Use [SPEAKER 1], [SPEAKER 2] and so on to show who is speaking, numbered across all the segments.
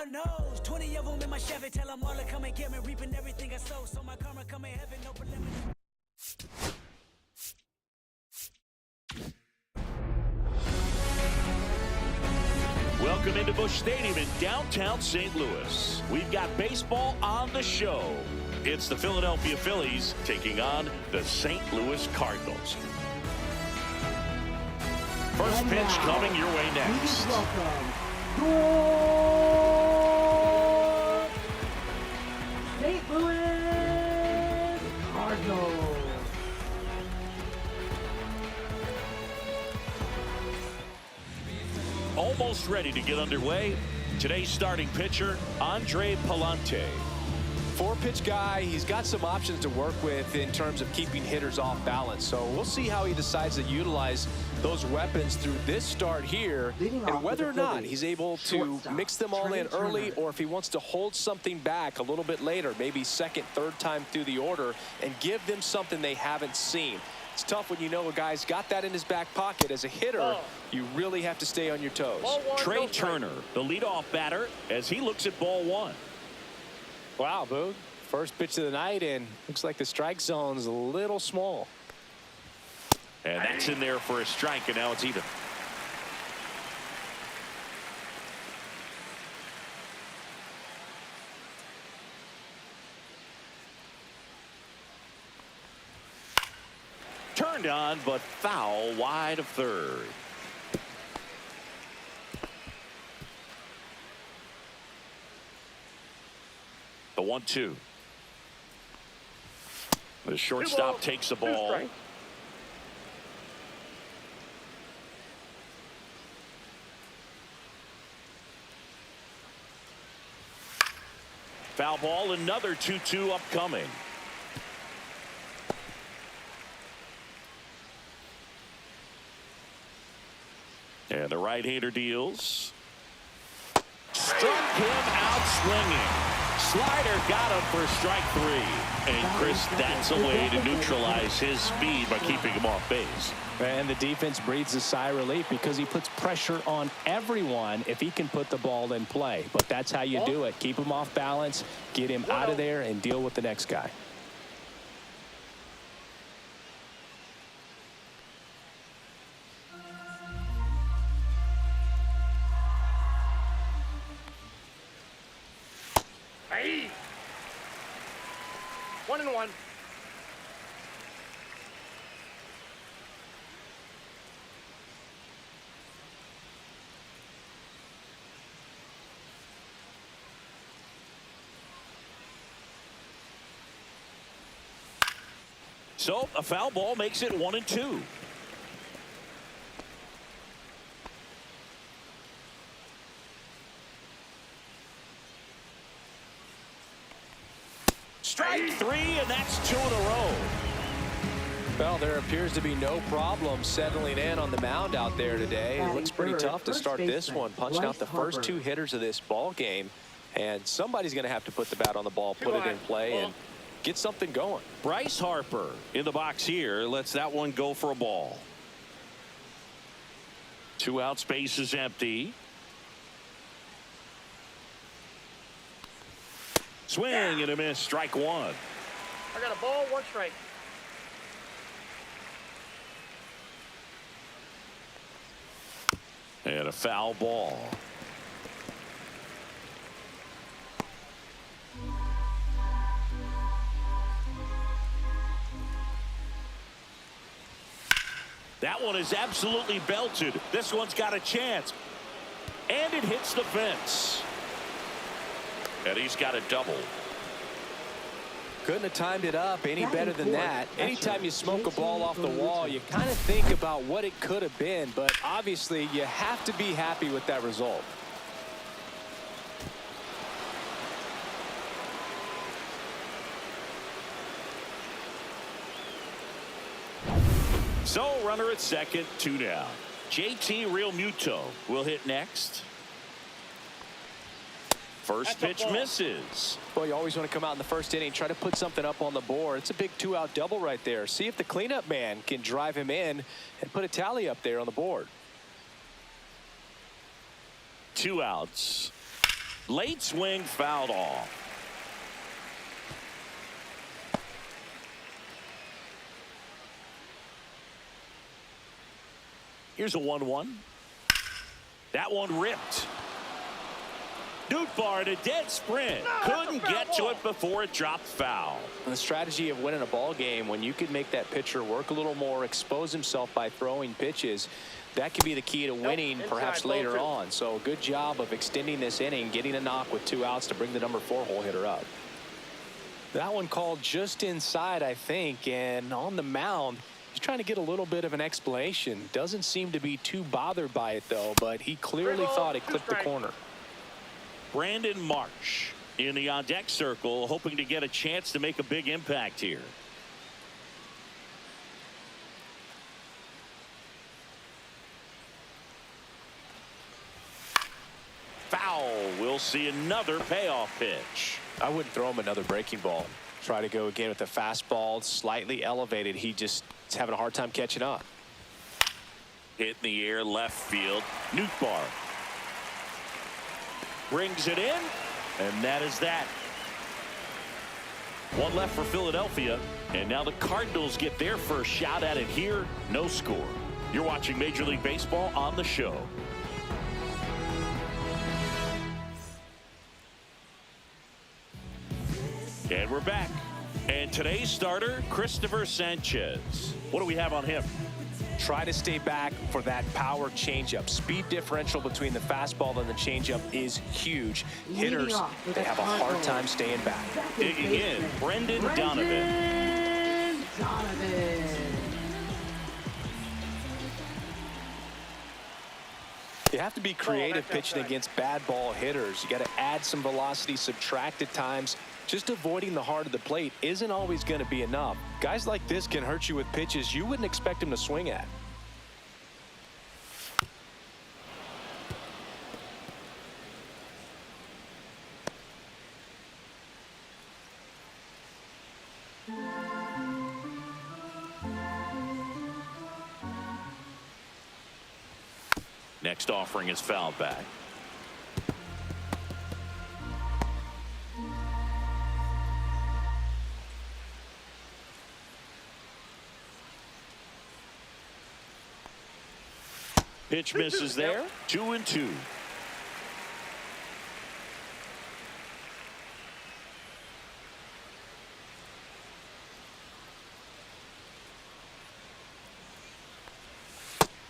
[SPEAKER 1] Lord knows, 20 of them in my Chevy. Tell them all to come and get me, reaping everything I sow. So my karma come in heaven, no preliminary.
[SPEAKER 2] Welcome into Busch Stadium in downtown St. Louis. We've got baseball on the show. It's the Philadelphia Phillies taking on the St. Louis Cardinals. First pitch coming your way next.
[SPEAKER 3] Welcome, your St. Louis Cardinals.
[SPEAKER 2] Almost ready to get underway. Today's starting pitcher, Andre Palante.
[SPEAKER 4] Four-pitch guy. He's got some options to work with in terms of keeping hitters off balance. So we'll see how he decides to utilize those weapons through this start here, and whether or not he's able to mix them all in early, or if he wants to hold something back a little bit later, maybe second, third time through the order, and give them something they haven't seen. It's tough when you know a guy's got that in his back pocket. As a hitter, you really have to stay on your toes.
[SPEAKER 2] Trey Turner, the leadoff batter, as he looks at ball one.
[SPEAKER 4] Wow, Boog. First pitch of the night, and looks like the strike zone's a little small.
[SPEAKER 2] And that's in there for a strike, and now it's even. Turned on, but foul wide of third. The 1-2. The shortstop takes the ball. Foul ball, another 2-2 upcoming. And the right-hander deals. Struck him out swinging. Slider got him for strike three. And Chris, that's a way to neutralize his speed by keeping him off base.
[SPEAKER 5] And the defense breathes a sigh of relief because he puts pressure on everyone if he can put the ball in play. But that's how you do it. Keep him off balance, get him out of there, and deal with the next guy.
[SPEAKER 6] Hey. 1-1.
[SPEAKER 2] So a foul ball makes it 1-2. Strike three, and that's 2 in a row.
[SPEAKER 4] Well, there appears to be no problem settling in on the mound out there today. It looks pretty tough to start this one, punching out the first two hitters of this ball game, and somebody's going to have to put the bat on the ball, put it in play, and get something going.
[SPEAKER 2] Bryce Harper in the box here lets that one go for a ball. 2 out, space is empty. Swing and a miss, strike one.
[SPEAKER 6] I got a ball, 1 strike.
[SPEAKER 2] And a foul ball. That one is absolutely belted. This one's got a chance. And it hits the fence. And he's got a double.
[SPEAKER 4] Couldn't have timed it up any better than that. Anytime you smoke a ball off the wall, you kind of think about what it could have been, but obviously you have to be happy with that result.
[SPEAKER 2] So runner at second, 2 down. JT Realmuto will hit next. First pitch misses.
[SPEAKER 4] Well, you always want to come out in the first inning, try to put something up on the board. It's a big 2-out double right there. See if the cleanup man can drive him in and put a tally up there on the board.
[SPEAKER 2] 2 outs. Late swing fouled off. Here's a 1-1. That one ripped. Nootbaar in a dead sprint. Couldn't get to it before it dropped foul.
[SPEAKER 5] And the strategy of winning a ball game, when you could make that pitcher work a little more, expose himself by throwing pitches, that could be the key to winning perhaps later on. So good job of extending this inning, getting a knock with 2 outs to bring the number 4 hole hitter up. That one called just inside, I think, and on the mound, he's trying to get a little bit of an explanation. Doesn't seem to be too bothered by it, though, but he clearly thought it clipped the corner.
[SPEAKER 2] Brandon Marsh in the on-deck circle, hoping to get a chance to make a big impact here. Foul. We'll see another payoff pitch.
[SPEAKER 5] I wouldn't throw him another breaking ball. Try to go again with the fastball, slightly elevated. He just is having a hard time catching up.
[SPEAKER 2] Hit in the air, left field. Nootbaar brings it in, and that is that. One left for Philadelphia, and now the Cardinals get their first shot at it here. No score. You're watching Major League Baseball on the show. And we're back. And today's starter, Christopher Sanchez. What do we have on him?
[SPEAKER 5] Try to stay back for that power changeup. Speed differential between the fastball and the changeup is huge. Hitters, they have a hard time staying back.
[SPEAKER 2] Digging in, Brendan Donovan.
[SPEAKER 5] You have to be creative pitching against bad ball hitters. You got to add some velocity, subtract at times. Just avoiding the heart of the plate isn't always going to be enough. Guys like this can hurt you with pitches you wouldn't expect him to swing at.
[SPEAKER 2] Next offering is fouled back. Pitch misses there. 2-2.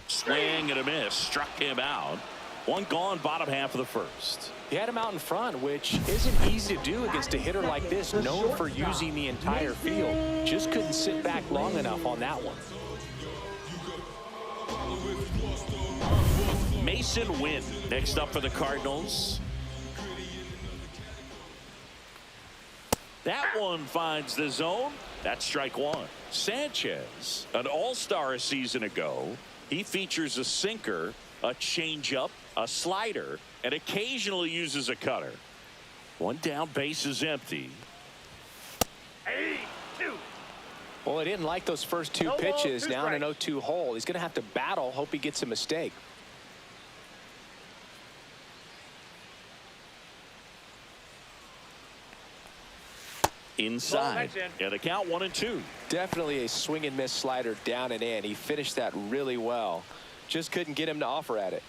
[SPEAKER 2] Swing and a miss. Struck him out. One gone, bottom half of the first.
[SPEAKER 5] He had him out in front, which isn't easy to do against a hitter like this, known for using the entire field. Just couldn't sit back long enough on that one.
[SPEAKER 2] Mason Wynn next up for the Cardinals. That one finds the zone. That's strike one. Sanchez, an all-star a season ago. He features a sinker, a changeup, a slider, and occasionally uses a cutter. One down, base is empty.
[SPEAKER 5] Well, he didn't like those first 2 pitches. Now in an 0-2 hole. He's going to have to battle, hope he gets a mistake.
[SPEAKER 2] Inside. Yeah, the count 1-2.
[SPEAKER 5] Definitely a swing and miss slider down and in. He finished that really well. Just couldn't get him to offer at it.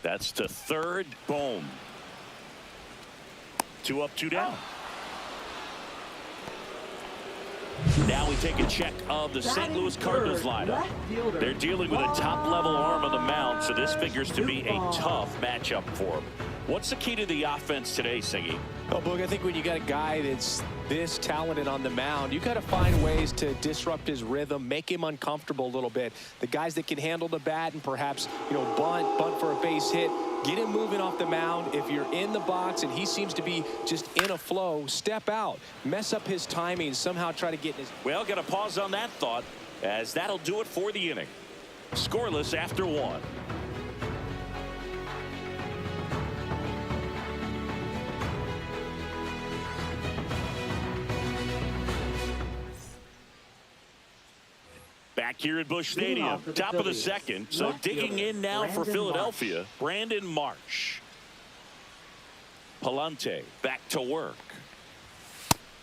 [SPEAKER 2] That's to third. Boom. 2 up, 2 down. Now we take a check of the St. Louis Cardinals lineup. They're dealing with a top-level arm on the mound, so this figures to be a tough matchup for them. What's the key to the offense today, Singy?
[SPEAKER 5] Oh, Boog, I think when you got a guy that's this talented on the mound, you got to find ways to disrupt his rhythm, make him uncomfortable a little bit. The guys that can handle the bat and perhaps, bunt for a base hit, get him moving off the mound. If you're in the box and he seems to be just in a flow, step out, mess up his timing, somehow try to get in his...
[SPEAKER 2] Well, got to pause on that thought, as that'll do it for the inning. Scoreless after 1. Back here at Busch
[SPEAKER 3] Leading
[SPEAKER 2] Stadium,
[SPEAKER 3] off for the
[SPEAKER 2] top of the
[SPEAKER 3] Phillies,
[SPEAKER 2] second. So
[SPEAKER 3] left
[SPEAKER 2] digging
[SPEAKER 3] fielder,
[SPEAKER 2] in now for
[SPEAKER 3] Brandon
[SPEAKER 2] Philadelphia,
[SPEAKER 3] Marsh.
[SPEAKER 2] Brandon Marsh. Palante back to work.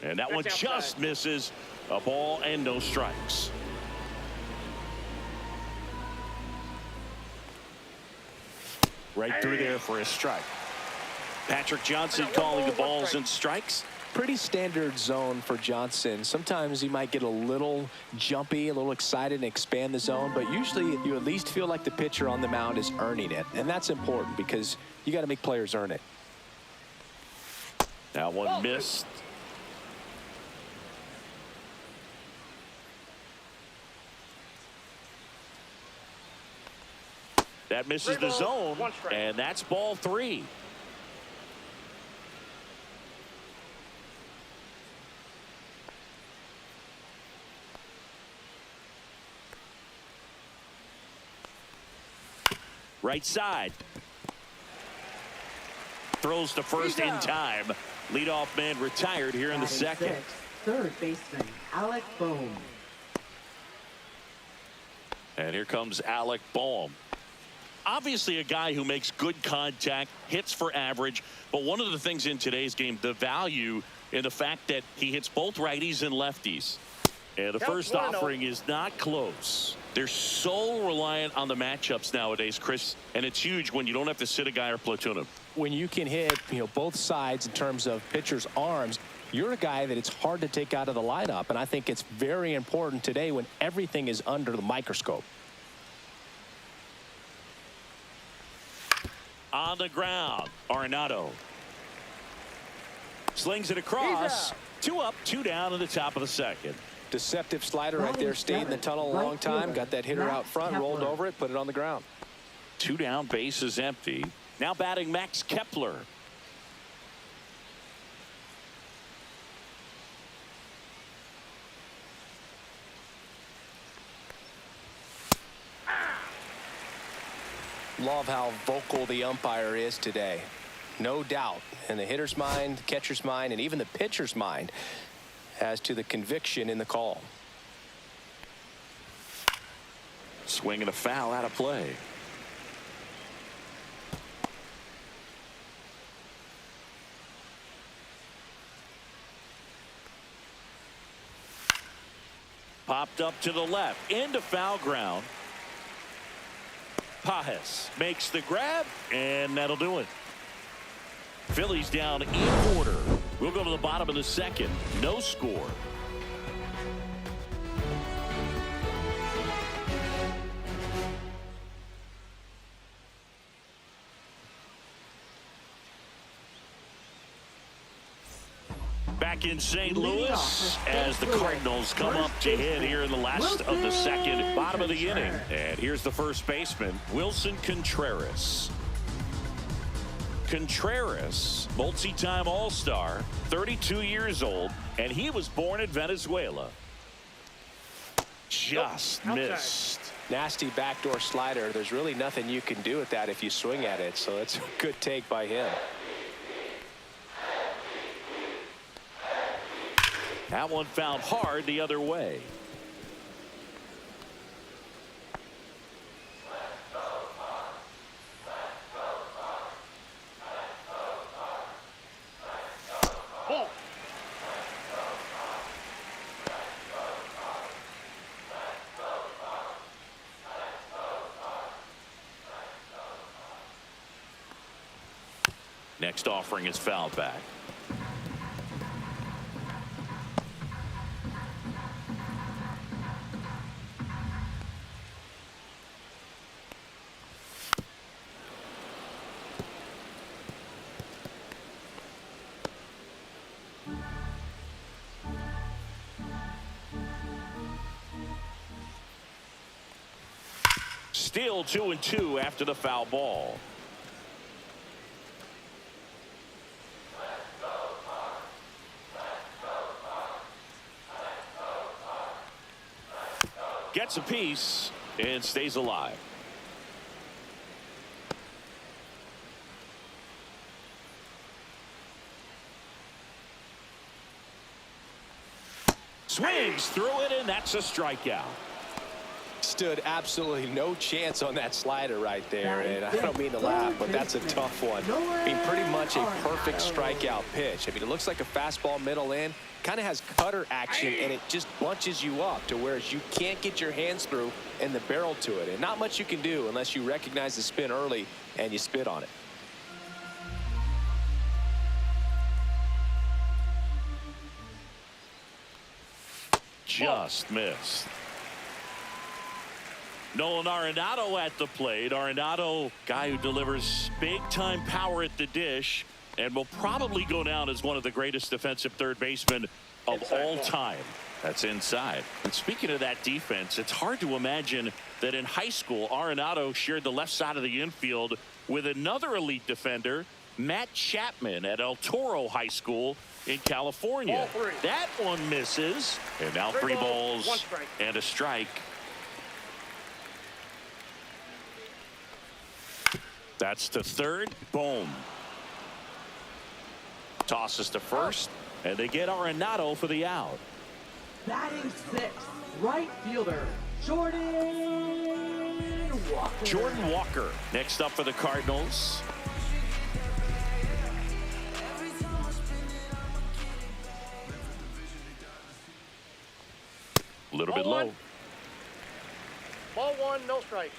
[SPEAKER 2] And that one
[SPEAKER 6] That's
[SPEAKER 2] just
[SPEAKER 6] outside.
[SPEAKER 2] misses. A ball and no strikes. Right through there for a strike. Patrick Johnson calling the balls and strikes.
[SPEAKER 5] Pretty standard zone for Johnson. Sometimes he might get a little jumpy, a little excited and expand the zone, but usually you at least feel like the pitcher on the mound is earning it, and that's important because you got to make players earn it.
[SPEAKER 2] That one missed. That misses the zone, and that's ball 3. Right side. Throws to first in time. Leadoff man retired here in the
[SPEAKER 3] Batting
[SPEAKER 2] second.
[SPEAKER 3] sixth, third baseman Alec Bohm.
[SPEAKER 2] And here comes Alec Bohm. Obviously a guy who makes good contact, hits for average, but one of the things in today's game, the value in the fact that he hits both righties and lefties. And the first offering is not close. They're so reliant on the matchups nowadays, Chris, and it's huge when you don't have to sit a guy or platoon him.
[SPEAKER 5] When you can hit, both sides in terms of pitchers' arms, you're a guy that it's hard to take out of the lineup, and I think it's very important today when everything is under the microscope.
[SPEAKER 2] On the ground, Arenado slings it across. 2 up, 2 down in the top of the second.
[SPEAKER 5] Deceptive slider right there, stayed in the tunnel a long time, got that hitter out front, rolled over it, put it on the ground.
[SPEAKER 2] 2 down, base is empty. Now batting Max Kepler.
[SPEAKER 5] Love how vocal the umpire is today. No doubt in the hitter's mind, the catcher's mind, and even the pitcher's mind as to the conviction in the call.
[SPEAKER 2] Swing and a foul out of play. Popped up to the left into foul ground. Pajes makes the grab, and that'll do it. Phillies down in order. We'll go to the bottom of the second. No score. Back in St. Louis as the Cardinals come up to hit here in the last of the second, bottom of the inning. And here's the first baseman, Wilson Contreras. Contreras, multi-time All-Star, 32 years old, and he was born in Venezuela. Just missed.
[SPEAKER 5] Nasty backdoor slider. There's really nothing you can do with that if you swing at it, so it's a good take by him.
[SPEAKER 2] That one found hard the other way. Next offering is fouled back. Still 2-2 after the foul ball. Gets a piece and stays alive. Swings through it, and that's a strikeout.
[SPEAKER 4] stood absolutely no chance on that slider right there. And I don't mean to laugh, but that's a tough one. I mean, pretty much a perfect strikeout pitch. I mean, it looks like a fastball middle in. Kind of has cutter action, and it just bunches you up to where you can't get your hands through and the barrel to it. And not much you can do unless you recognize the spin early and you spit on it.
[SPEAKER 2] Just missed. Nolan Arenado at the plate. Arenado, guy who delivers big-time power at the dish and will probably go down as one of the greatest defensive third basemen of all time. That's inside. And speaking of that defense, it's hard to imagine that in high school, Arenado shared the left side of the infield with another elite defender, Matt Chapman, at El Toro High School in California. That one misses. And now three balls and a strike. That's to third. Boom. Tosses to first, and they get Arenado for the out.
[SPEAKER 3] Batting sixth, right fielder, Jordan Walker.
[SPEAKER 2] Jordan Walker next up for the Cardinals. A little bit low.
[SPEAKER 6] Ball one, no strike.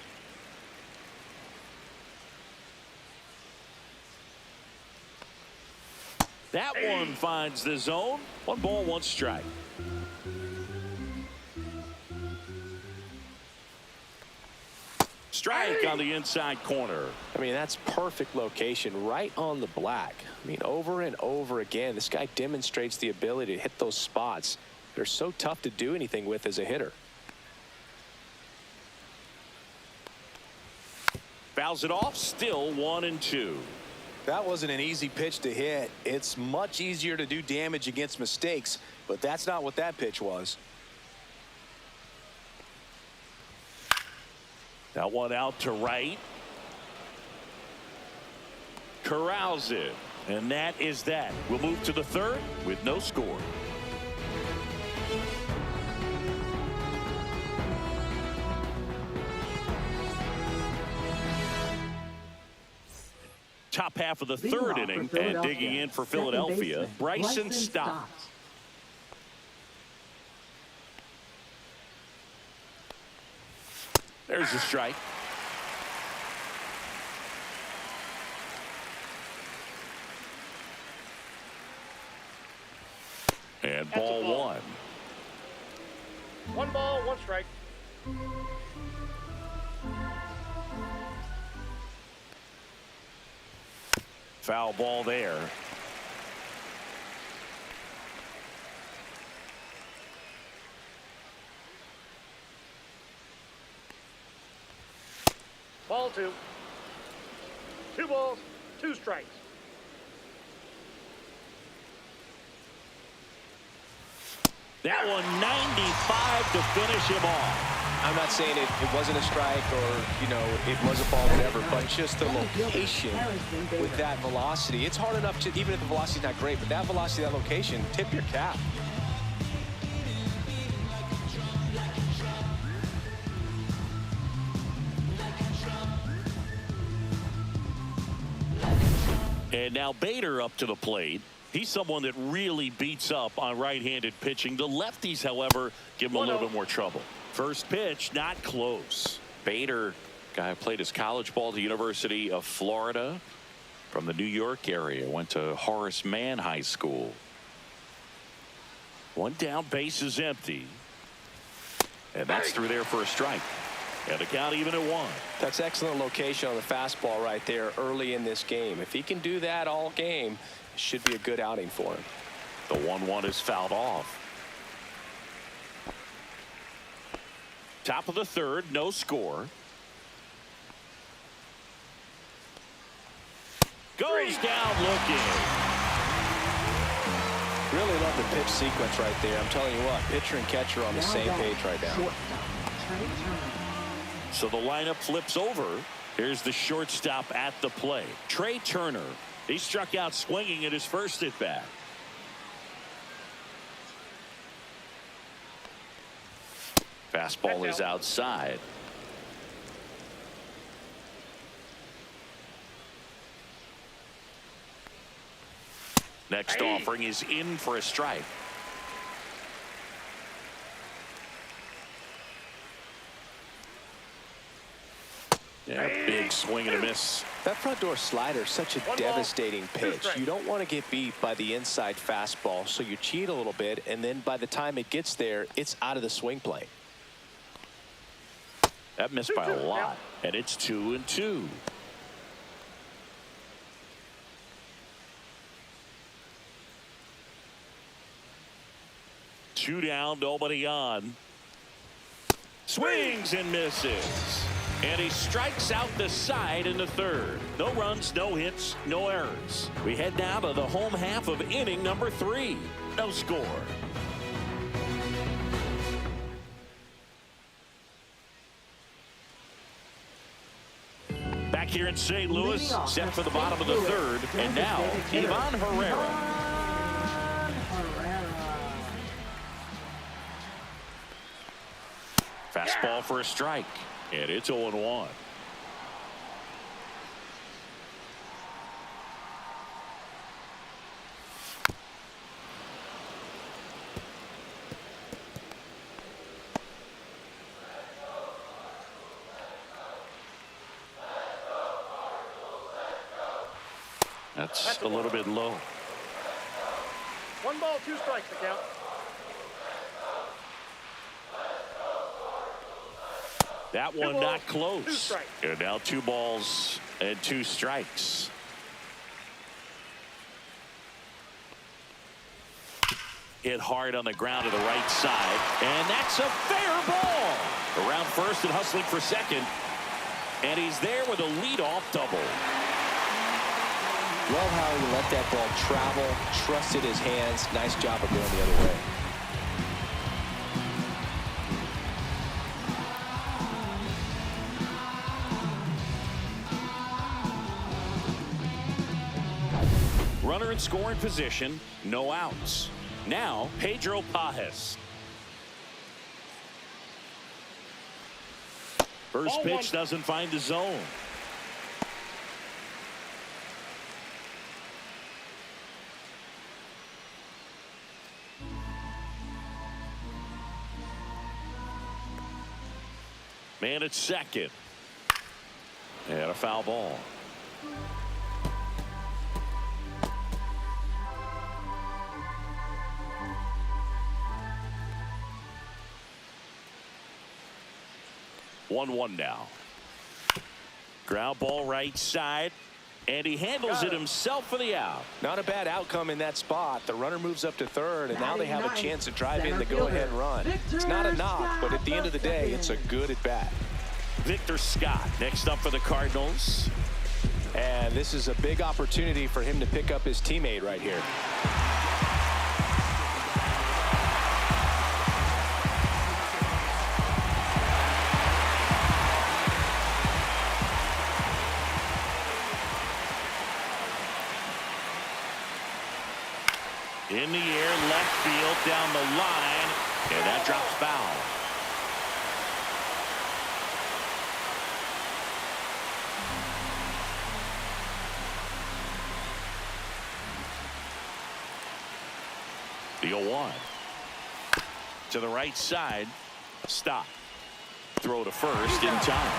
[SPEAKER 2] That one finds the zone. 1 ball, 1 strike. Strike on the inside corner.
[SPEAKER 4] I mean, that's perfect location right on the black. I mean, over and over again, this guy demonstrates the ability to hit those spots. They're so tough to do anything with as a hitter.
[SPEAKER 2] Fouls it off, still 1-2.
[SPEAKER 4] That wasn't an easy pitch to hit. It's much easier to do damage against mistakes, but that's not what that pitch was.
[SPEAKER 2] That one out to right. Corrals it. And that is that. We'll move to the third with no score. Top half of the third inning, and digging in for Philadelphia, Bryson Stott. There's a strike. And ball one.
[SPEAKER 6] 1 ball, 1 strike.
[SPEAKER 2] Foul ball there.
[SPEAKER 6] Ball 2. 2 balls, 2 strikes.
[SPEAKER 2] That one 95 to finish him off.
[SPEAKER 4] I'm not saying it wasn't a strike or, you know, it was a ball, whatever, but just the location with that velocity. It's hard enough to, even if the velocity's not great, but that velocity, that location, tip your cap.
[SPEAKER 2] And now Bader up to the plate. He's someone that really beats up on right-handed pitching. The lefties, however, give him a little bit more trouble. First pitch, not close. Bader, guy who played his college ball at the University of Florida from the New York area. Went to Horace Mann High School. One down, base is empty. And that's through there for a strike. And the count even at 1.
[SPEAKER 4] That's excellent location on the fastball right there early in this game. If he can do that all game, it should be a good outing for him.
[SPEAKER 2] The 1-1 is fouled off. Top of the third, no score. Goes down looking.
[SPEAKER 4] Really love the pitch sequence right there. I'm telling you what, pitcher and catcher on the same page right now.
[SPEAKER 2] So the lineup flips over. Here's the shortstop at the plate. Trey Turner. He struck out swinging in his first at bat. Fastball is outside. Next offering is in for a strike. Yeah, big swing and a miss.
[SPEAKER 5] That front door slider is such a devastating pitch. You don't want to get beat by the inside fastball, so you cheat a little bit, and then by the time it gets there, it's out of the swing plane.
[SPEAKER 2] That missed by a lot, and it's 2-2. Two down, nobody on. Swings and misses. And he strikes out the side in the third. No runs, no hits, no errors. We head now to the home half of inning number 3. No score. Back here in St. Louis, set for the bottom of the third. And now, Ivan Herrera. Fastball for a strike. And it's 0-1. That's a little bit low.
[SPEAKER 6] 1 ball, 2 strikes to count.
[SPEAKER 2] That one not close. And now 2 balls and 2 strikes. Hit hard on the ground to the right side. And that's a fair ball. Around first and hustling for second. And he's there with a leadoff double.
[SPEAKER 5] Love how he let that ball travel, trusted his hands. Nice job of going the other way.
[SPEAKER 2] Runner in scoring position, no outs. Now, Pedro Pajes. First pitch doesn't find the zone. Man at second. And a foul ball. One now. Ground ball right side. And he handles it himself for the out.
[SPEAKER 5] Not a bad outcome in that spot. The runner moves up to third, and now they have a chance to drive in the go-ahead run. It's not a knock, but at the end of the day, it's a good at-bat.
[SPEAKER 2] Victor Scott next up for the Cardinals.
[SPEAKER 5] And this is a big opportunity for him to pick up his teammate right here.
[SPEAKER 2] In the air, left field, down the line, and that drops foul. The 0-1. To the right side. Stop. Throw to first in time.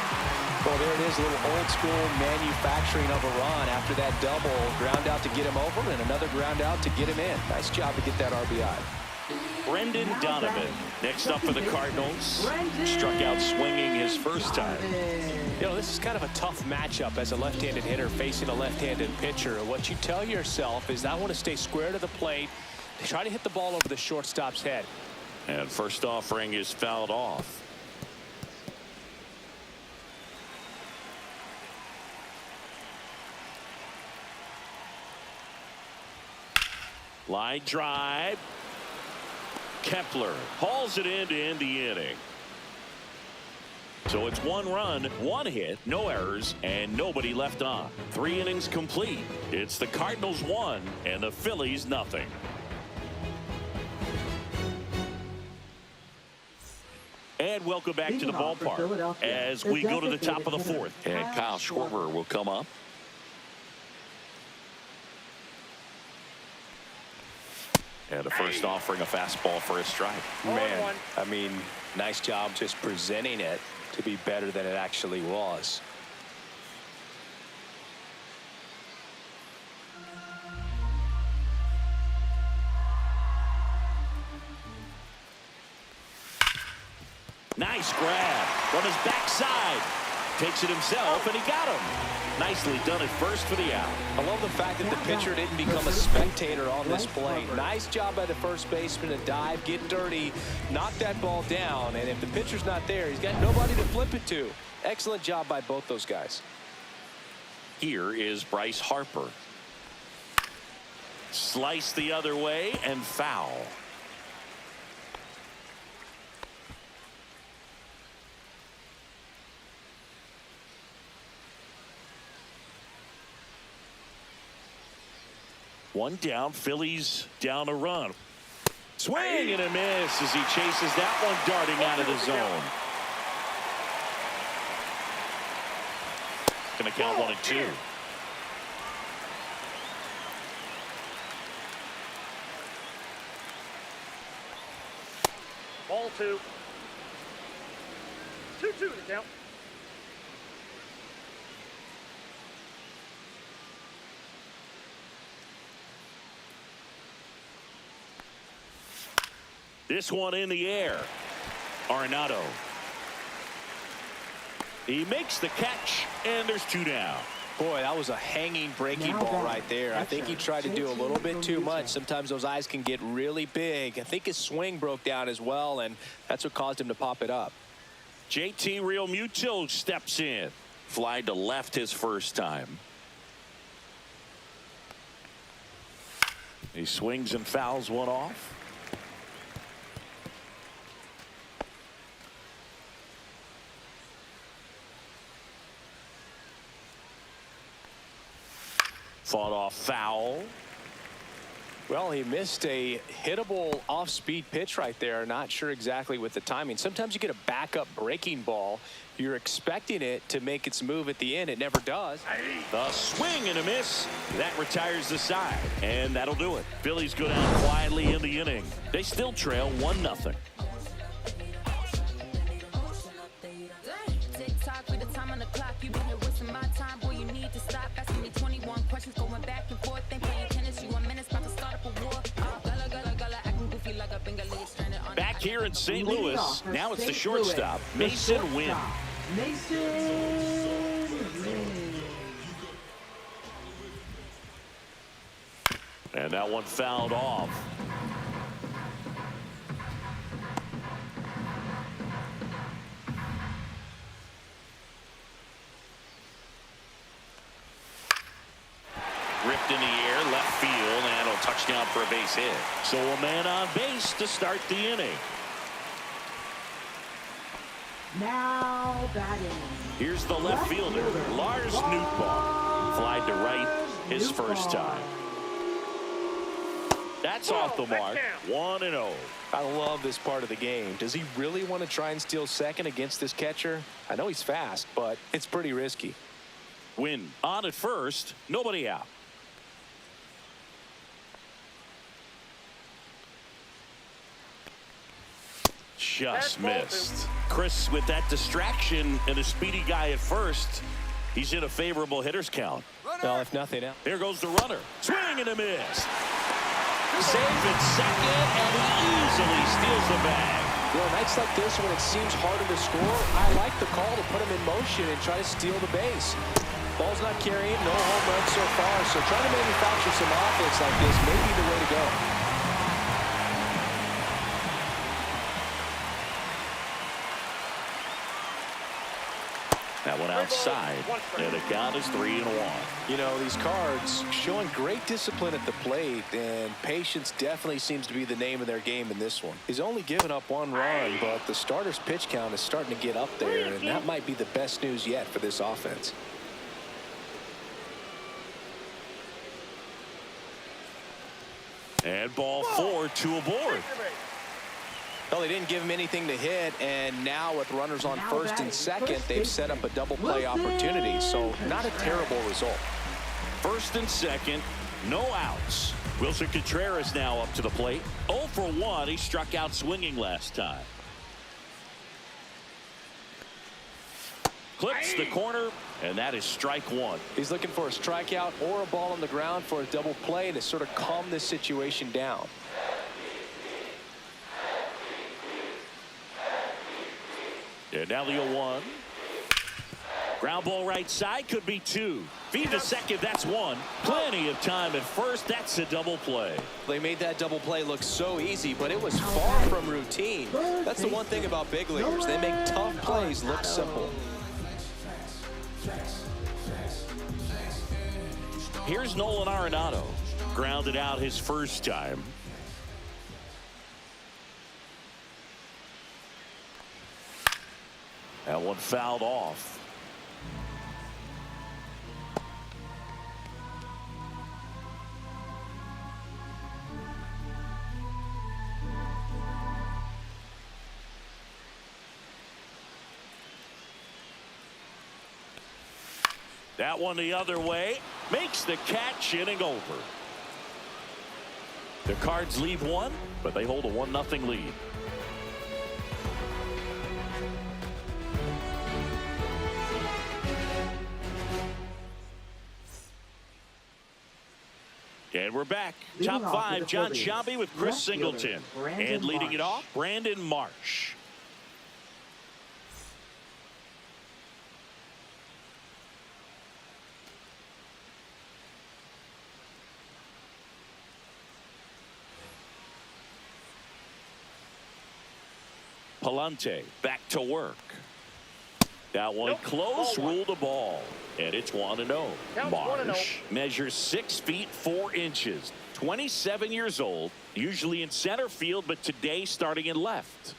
[SPEAKER 5] Well, there it is, a little old school manufacturing of a run after that double. Ground out to get him over and another ground out to get him in. Nice job to get that RBI.
[SPEAKER 2] Brendan Donovan next up for the Cardinals. Struck out swinging his first time.
[SPEAKER 5] You know, this is kind of a tough matchup as a left-handed hitter facing a left-handed pitcher. What you tell yourself is I want to stay square to the plate, try to hit the ball over the shortstop's head.
[SPEAKER 2] And first offering is fouled off. Line drive. Kepler hauls it in to end the inning. So it's 1 run, 1 hit, no errors, and nobody left on. 3 innings complete. It's the Cardinals 1 and the Phillies nothing. And And welcome back to the
[SPEAKER 3] Leading off for
[SPEAKER 2] ballpark
[SPEAKER 3] Philadelphia,
[SPEAKER 2] as
[SPEAKER 3] the
[SPEAKER 2] we go to the top of the
[SPEAKER 3] designated
[SPEAKER 2] fourth.
[SPEAKER 3] hitter,
[SPEAKER 2] And Kyle Schwarber will come up. And the first offering a fastball for a strike.
[SPEAKER 5] Man, I mean, nice job just presenting it to be better than it actually was.
[SPEAKER 2] Nice grab from his backside. Takes it himself, and he got him. Nicely done at first for the out.
[SPEAKER 5] I love the fact that the pitcher didn't become a spectator on this play. Nice job by the first baseman to dive, get dirty, knock that ball down. And if the pitcher's not there, he's got nobody to flip it to. Excellent job by both those guys.
[SPEAKER 2] Here is Bryce Harper. Slice the other way and foul. One down, Phillies down a run. Swing and a miss as he chases that one darting out of the zone. Going to count 1-2.
[SPEAKER 6] Ball 2. 2-2 to count.
[SPEAKER 2] This one in the air. Arenado. He makes the catch, and there's 2 down.
[SPEAKER 5] Boy, that was a hanging breaking ball right there. I think he tried to do a little bit too much. Sometimes those eyes can get really big. I think his swing broke down as well, and that's what caused him to pop it up.
[SPEAKER 2] JT Realmuto steps in. Fly to left his first time. He swings and fouls one off. Fought off foul.
[SPEAKER 5] Well, he missed a hittable off-speed pitch right there. Not sure exactly with the timing. Sometimes you get a backup breaking ball. You're expecting it to make its move at the end. It never does.
[SPEAKER 2] The swing and a miss. That retires the side. And that'll do it. Phillies go down quietly in the inning. They still trail 1-0.
[SPEAKER 7] Tick-tock with the time on the clock. You been here wasting my time. Boy, you need to stop asking me 21 questions. Going back and forth. Ain't playing tennis. You 1 minute about to start up a war. Gala, acting goofy like a Bengali stranded on.
[SPEAKER 2] Back here in St. Louis. Now it's the shortstop, Mason Wynn.
[SPEAKER 3] Mason Wynn.
[SPEAKER 2] And that one fouled off. Ripped in the air, left field, and a touchdown for a base hit. So a man on base to start the inning.
[SPEAKER 3] Now batting.
[SPEAKER 2] Here's the left fielder, Lars Nootbaar. Flied to right his first time. That's off the mark. 1-0.
[SPEAKER 5] I love this part of the game. Does he really want to try and steal second against this catcher? I know he's fast, but it's pretty risky.
[SPEAKER 2] Wynn on at first, nobody out. Just missed. Chris, with that distraction and a speedy guy at first, he's in a favorable hitter's count.
[SPEAKER 5] Well, if nothing else.
[SPEAKER 2] There goes the runner. Swing and a miss. Save at second, and he easily steals the bag.
[SPEAKER 5] Well, nights like this when it seems harder to score, I like the call to put him in motion and try to steal the base. Ball's not carrying, no home runs so far, so trying to manufacture some offense like this may be the way to go.
[SPEAKER 2] That one outside, and the count is 3-1.
[SPEAKER 5] You know, these Cards showing great discipline at the plate, and patience definitely seems to be the name of their game in this one. He's only given up 1 run, but the starter's pitch count is starting to get up there, and that might be the best news yet for this offense.
[SPEAKER 2] And ball 4, 2 aboard.
[SPEAKER 4] Well, they didn't give him anything to hit, and now with runners on first and second, they've set up a double play opportunity. So not a terrible result.
[SPEAKER 2] First and second, no outs. Wilson Contreras now up to the plate. 0 for 1. He struck out swinging last time. Clips the corner, and that is strike one.
[SPEAKER 4] He's looking for a strikeout or a ball on the ground for a double play to sort of calm this situation down.
[SPEAKER 2] And now the 0-1. Ground ball right side, could be two. Feed to second, that's one. Plenty of time at first. That's a double play.
[SPEAKER 4] They made that double play look so easy, but it was far from routine. That's the one thing about big leaguers. They make tough plays look simple.
[SPEAKER 2] Here's Nolan Arenado. Grounded out his first time. That one fouled off. That one the other way. Makes the catch, inning over. The Cards leave one, but they hold a 1-0 lead. And we're back. Top five, John Sciambi with Chris Singleton. And leading it off, Brandon Marsh. Palante back to work. That one close, ruled the ball. And it's 1-0. Marsh measures 6 feet 4 inches. 27 years old. Usually in center field, but today starting in left.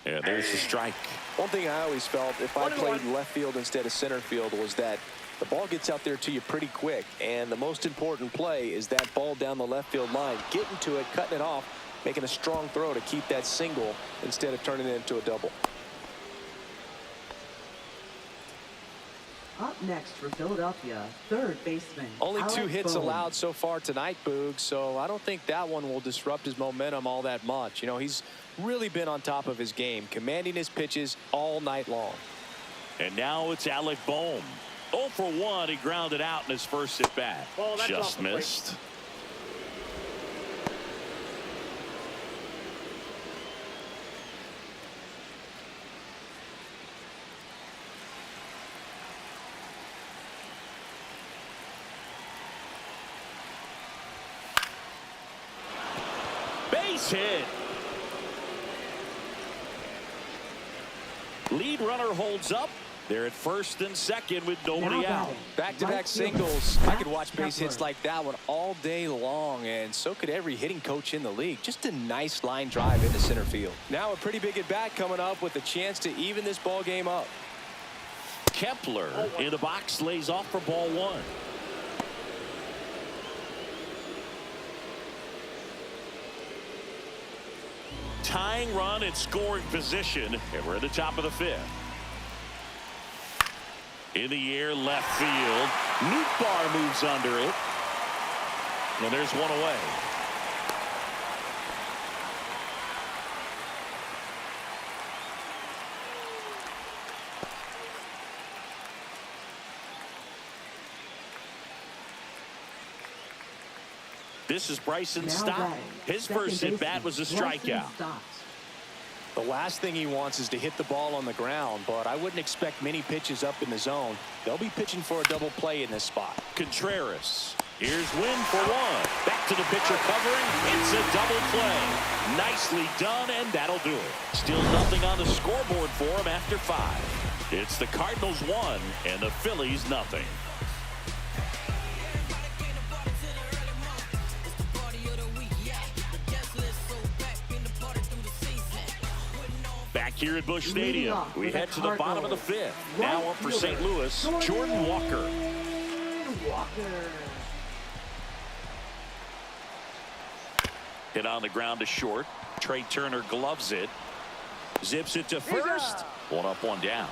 [SPEAKER 2] And there's the strike.
[SPEAKER 4] One thing I always felt if I played left field instead of center field was that the ball gets out there to you pretty quick. And the most important play is that ball down the left field line. Getting to it, cutting it off, making a strong throw to keep that single instead of turning it into a double.
[SPEAKER 3] Up next for Philadelphia, third baseman.
[SPEAKER 4] Only
[SPEAKER 3] Alex
[SPEAKER 4] 2 hits
[SPEAKER 3] Bohm.
[SPEAKER 4] allowed so far tonight, Boog, so I don't think that one will disrupt his momentum all that much. You know, he's really been on top of his game, commanding his pitches all night long.
[SPEAKER 2] And now it's Alec Bohm. 0 for 1. He grounded out in his first at bat. Just missed. Base hit. Lead runner holds up. They're at first and second with nobody out.
[SPEAKER 4] Back-to-back singles. I could watch base hits like that one all day long, and so could every hitting coach in the league. Just a nice line drive into center field. Now a pretty big at-bat coming up with a chance to even this ball game up.
[SPEAKER 2] Kepler in the box lays off for ball one. Tying run in scoring position, and we're at the top of the 5th. In the air, left field. Nootbaar moves under it. And there's one away. This is Bryson Stott. His first at bat was a strikeout.
[SPEAKER 4] The last thing he wants is to hit the ball on the ground, but I wouldn't expect many pitches up in the zone. They'll be pitching for a double play in this spot.
[SPEAKER 2] Contreras. Here's Wynn for 1. Back to the pitcher covering. It's a double play. Nicely done, and that'll do it. Still nothing on the scoreboard for him after 5. It's the Cardinals 1 and the Phillies nothing. Back here at Busch Stadium, we head to the bottom of the 5th. Now up for St. Louis, Jordan Walker. Hit on the ground to short. Trey Turner gloves it. Zips it to first. One up, one down.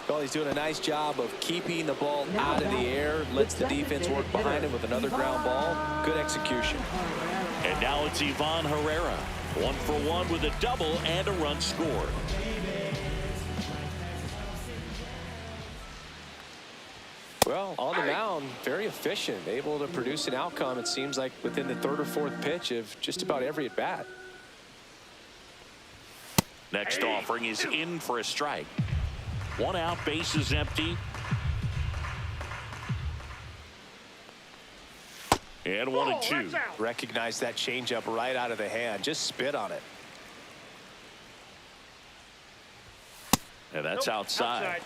[SPEAKER 4] Well, he's doing a nice job of keeping the ball out of the air. Lets the defense work behind him with another ground ball. Good execution.
[SPEAKER 2] And now it's Ivan Herrera. 1 for 1 with a double and a run scored.
[SPEAKER 4] Well, on the mound, very efficient, able to produce an outcome, it seems like, within the third or fourth pitch of just about every at-bat.
[SPEAKER 2] Next offering is in for a strike. 1 out, base is empty. And 1-2.
[SPEAKER 4] Recognize that changeup right out of the hand. Just spit on it.
[SPEAKER 2] And that's outside.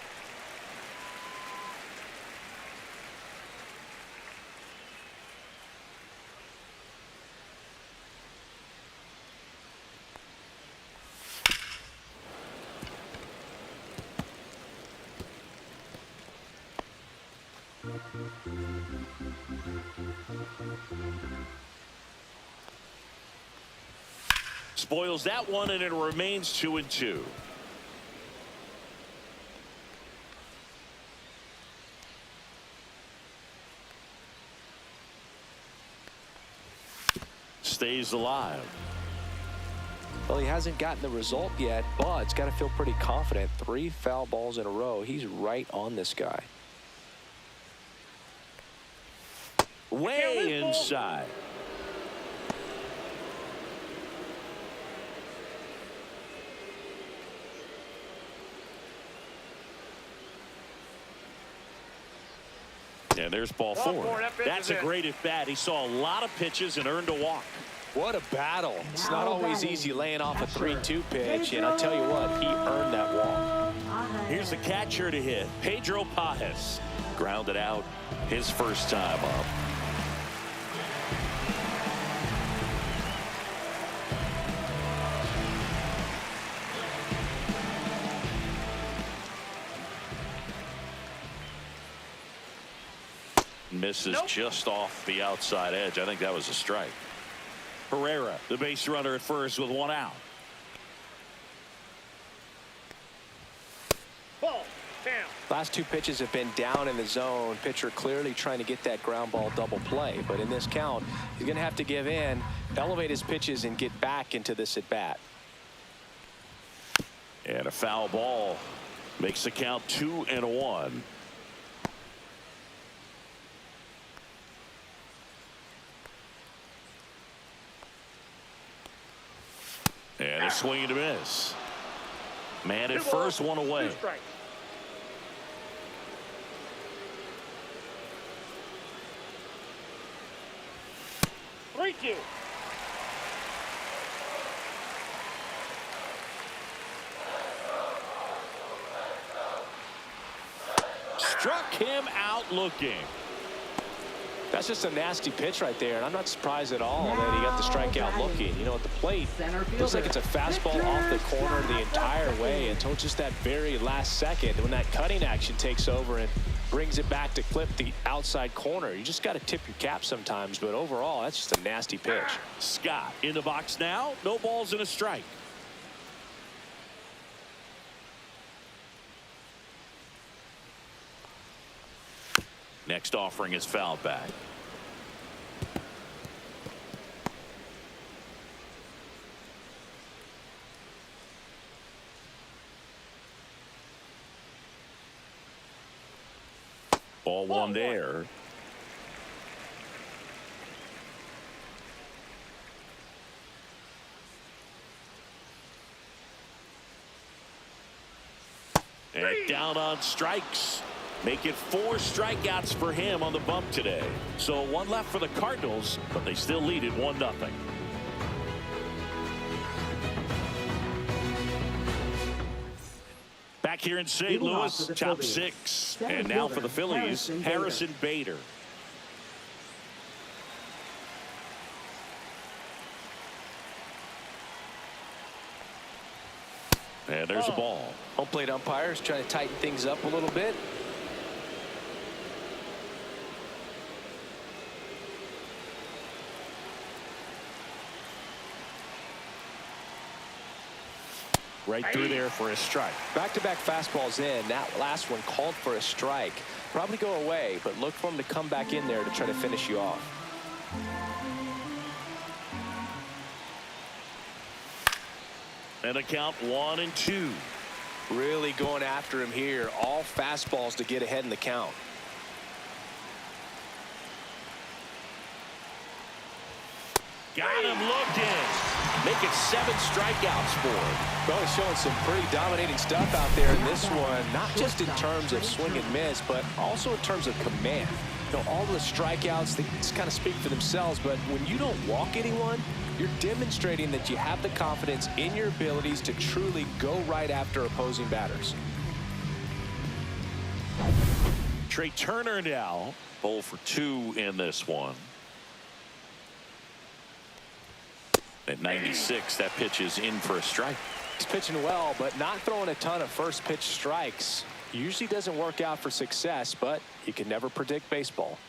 [SPEAKER 2] Spoils that one, and it remains 2-2. Stays alive.
[SPEAKER 4] Well, he hasn't gotten the result yet, but he's got to feel pretty confident. 3 foul balls in a row. He's right on this guy.
[SPEAKER 2] Way inside. And there's ball 4. That's a great at bat. He saw a lot of pitches and earned a walk.
[SPEAKER 4] What a battle. It's not always easy laying off a 3-2 pitch, and I'll tell you what, he earned that walk.
[SPEAKER 2] Here's the catcher to hit, Pedro Pajes. Grounded out his first time up. Misses just off the outside edge. I think that was a strike. Herrera, the base runner at first with 1 out.
[SPEAKER 6] Ball. Down.
[SPEAKER 4] Last 2 pitches have been down in the zone. Pitcher clearly trying to get that ground ball double play. But in this count, he's going to have to give in, elevate his pitches, and get back into this at bat.
[SPEAKER 2] And a foul ball makes the count 2-1. And a swing and a miss. Man at first, 1 away.
[SPEAKER 6] 2 strikes. Three-two.
[SPEAKER 2] Struck him out looking.
[SPEAKER 4] That's just a nasty pitch right there, and I'm not surprised at all that he got the strikeout looking. You know, at the plate, looks like it's a fastball off the corner the entire way until just that very last second when that cutting action takes over and brings it back to clip the outside corner. You just got to tip your cap sometimes, but overall, that's just a nasty pitch.
[SPEAKER 2] Scott in the box now. No balls and a strike. Next offering is fouled back. Ball 1 there. And down on strikes. Make it 4 strikeouts for him on the bump today. So 1 left for the Cardinals, but they still lead it 1-0. Back here in St. Louis, top 6. And now for the Phillies, Harrison Bader. And there's a ball.
[SPEAKER 4] Home plate umpires trying to tighten things up a little bit.
[SPEAKER 2] right through there for a strike.
[SPEAKER 5] Back-to-back fastballs in. That last one called for a strike. Probably go away, but look for him to come back in there to try to finish you off.
[SPEAKER 2] And a count 1-2.
[SPEAKER 5] Really going after him here. All fastballs to get ahead in the count.
[SPEAKER 2] Got him looking. Make it 7 strikeouts for him.
[SPEAKER 5] Well, he's showing some pretty dominating stuff out there in this one, not just in terms of swing and miss, but also in terms of command. You know, all the strikeouts, they just kind of speak for themselves, but when you don't walk anyone, you're demonstrating that you have the confidence in your abilities to truly go right after opposing batters.
[SPEAKER 2] Trey Turner now 0 for 2 in this one. At 96, that pitch is in for a strike.
[SPEAKER 5] He's pitching well, but not throwing a ton of first pitch strikes. Usually doesn't work out for success, but you can never predict baseball.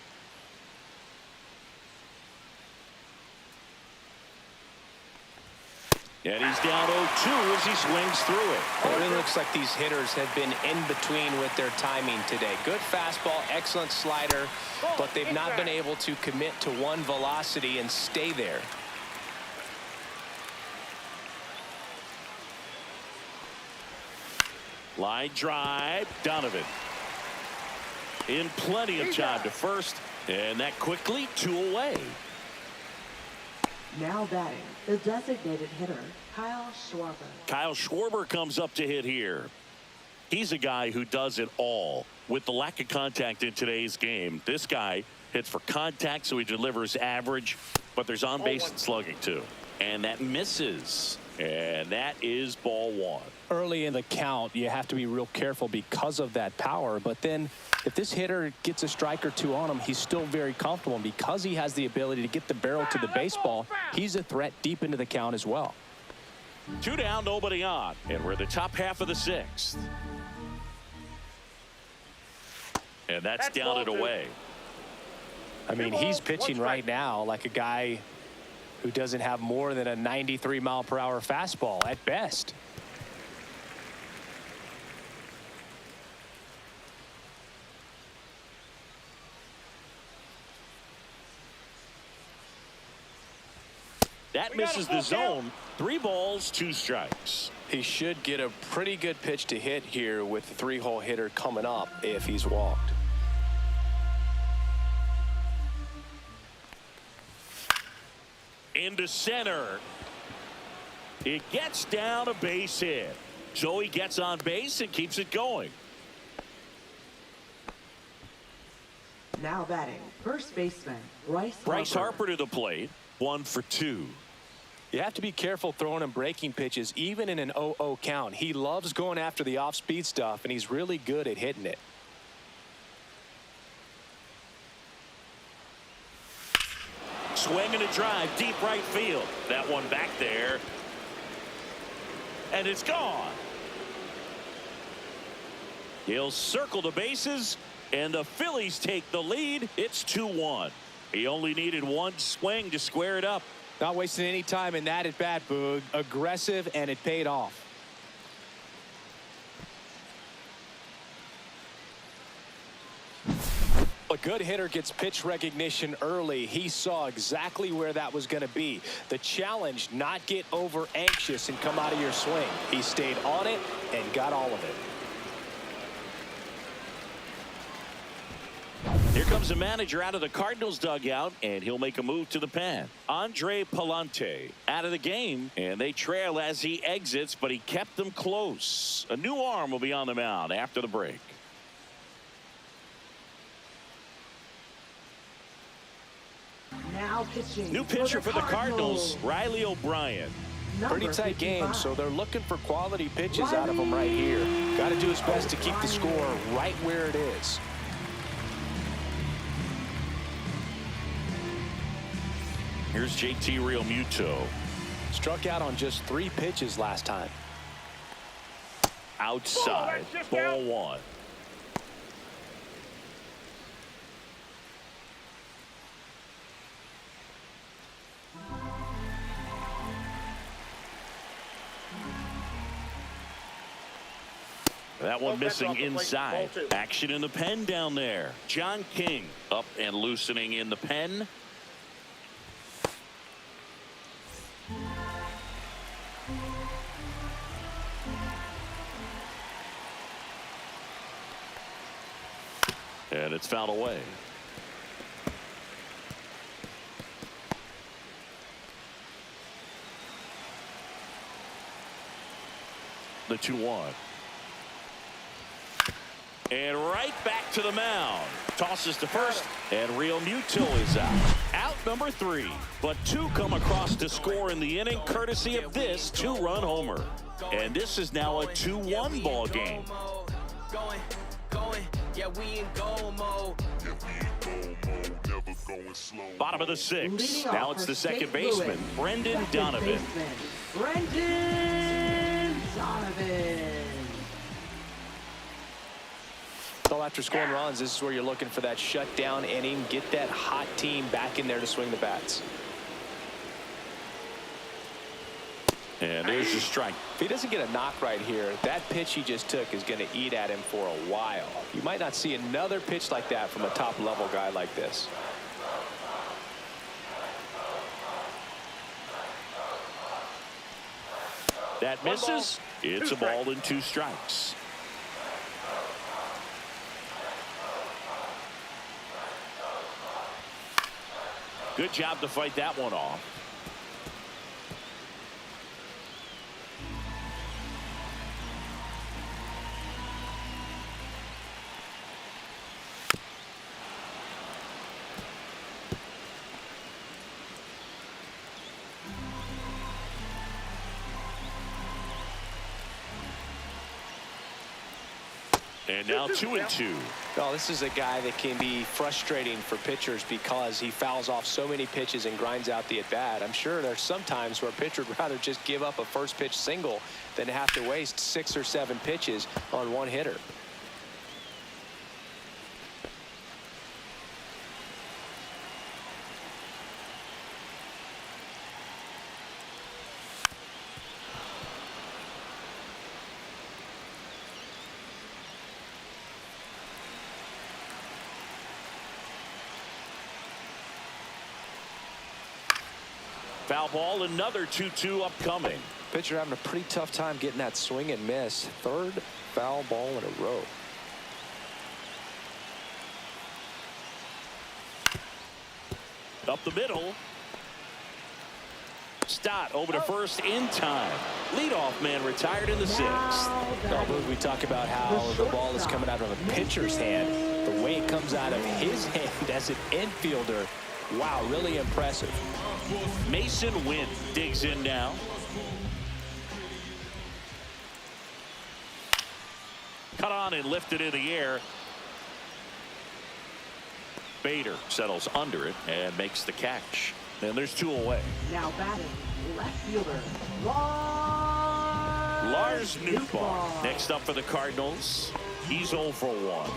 [SPEAKER 2] And he's down 0-2 as he swings through it.
[SPEAKER 5] It really looks like these hitters have been in between with their timing today. Good fastball, excellent slider, but they've not been able to commit to one velocity and stay there.
[SPEAKER 2] Line drive, Donovan. In plenty of time to first, and that quickly 2 away.
[SPEAKER 3] Now batting, the designated hitter, Kyle Schwarber.
[SPEAKER 2] Kyle Schwarber comes up to hit here. He's a guy who does it all. With the lack of contact in today's game, this guy hits for contact, so he delivers average, but there's on-base and slugging too. And that misses. And that is ball 1.
[SPEAKER 5] Early in the count, you have to be real careful because of that power. But then if this hitter gets a strike or 2 on him, he's still very comfortable. And because he has the ability to get the barrel to the baseball, he's a threat deep into the count as well.
[SPEAKER 2] 2 down, nobody on. And we're the top half of the 6th. And that's down and away.
[SPEAKER 5] I mean, he's pitching right now like a guy who doesn't have more than a 93-mile-per-hour fastball at best.
[SPEAKER 2] That misses the zone. 3 balls, 2 strikes.
[SPEAKER 5] He should get a pretty good pitch to hit here with the 3-hole hitter coming up if he's walked.
[SPEAKER 2] Into center. It gets down a base hit. So he gets on base and keeps it going.
[SPEAKER 3] Now batting, first baseman,
[SPEAKER 2] Bryce Harper to the plate. 1 for 2.
[SPEAKER 5] You have to be careful throwing him breaking pitches, even in an 0-0 count. He loves going after the off-speed stuff, and he's really good at hitting it.
[SPEAKER 2] Swing and a drive, deep right field. That one back there. And it's gone. He'll circle the bases, and the Phillies take the lead. It's 2-1. He only needed 1 swing to square it up.
[SPEAKER 5] Not wasting any time in that at bat, Boog. Aggressive, and it paid off. A good hitter gets pitch recognition early. He saw exactly where that was going to be. The challenge, not get over anxious and come out of your swing. He stayed on it and got all of it.
[SPEAKER 2] Here comes the manager out of the Cardinals dugout, and he'll make a move to the pen. Andre Palante out of the game, and they trail as he exits, but he kept them close. A new arm will be on the mound after the break.
[SPEAKER 3] Now pitching.
[SPEAKER 2] New pitcher for the Cardinals, Riley O'Brien.
[SPEAKER 5] Pretty tight game, so they're looking for quality pitches out of him right here. Got to do his best to keep the score right where it is.
[SPEAKER 2] Here's JT Realmuto.
[SPEAKER 5] Struck out on just 3 pitches last time.
[SPEAKER 2] Outside, ball 1. That one
[SPEAKER 6] That's
[SPEAKER 2] missing
[SPEAKER 6] off the plate.
[SPEAKER 2] inside.
[SPEAKER 6] Ball 2.
[SPEAKER 2] Action in the pen down there. John King up and loosening in the pen. And it's fouled away. The 2-1. And right back to the mound. Tosses to first, and Real Muto is out. Out number 3. But 2 come across to score in the inning, courtesy of this 2-run homer. And this is now a 2-1 ball game. Bottom of the 6th. Now it's the second baseman, Brendan Donovan.
[SPEAKER 3] Brendan Donovan.
[SPEAKER 5] So after scoring runs, this is where you're looking for that shutdown inning. Get that hot team back in there to swing the bats.
[SPEAKER 2] And there's the strike.
[SPEAKER 5] If he doesn't get a knock right here, that pitch he just took is going to eat at him for a while. You might not see another pitch like that from a top-level guy like this.
[SPEAKER 2] That misses. It's a ball and 2 strikes. Good job to fight that one off. And now 2-2.
[SPEAKER 5] Well, this is a guy that can be frustrating for pitchers because he fouls off so many pitches and grinds out the at-bat. I'm sure there's some times where a pitcher would rather just give up a first pitch single than have to waste 6 or 7 pitches on one hitter.
[SPEAKER 2] Foul ball, another 2-2 upcoming.
[SPEAKER 5] Pitcher having a pretty tough time getting that swing and miss. 3rd foul ball in a row.
[SPEAKER 2] Up the middle. Stott over to first in time. Leadoff man retired in the 6th.
[SPEAKER 5] We talk about how the ball is coming out of a pitcher's hand. The way it comes out of his hand as an infielder. Wow, really impressive.
[SPEAKER 2] Mason Wynn digs in now. Cut on and lifted in the air. Bader settles under it and makes the catch. And there's 2 away.
[SPEAKER 3] Now batting, left fielder,
[SPEAKER 2] Lars Nootbaar. Next up for the Cardinals. He's 0 for 1.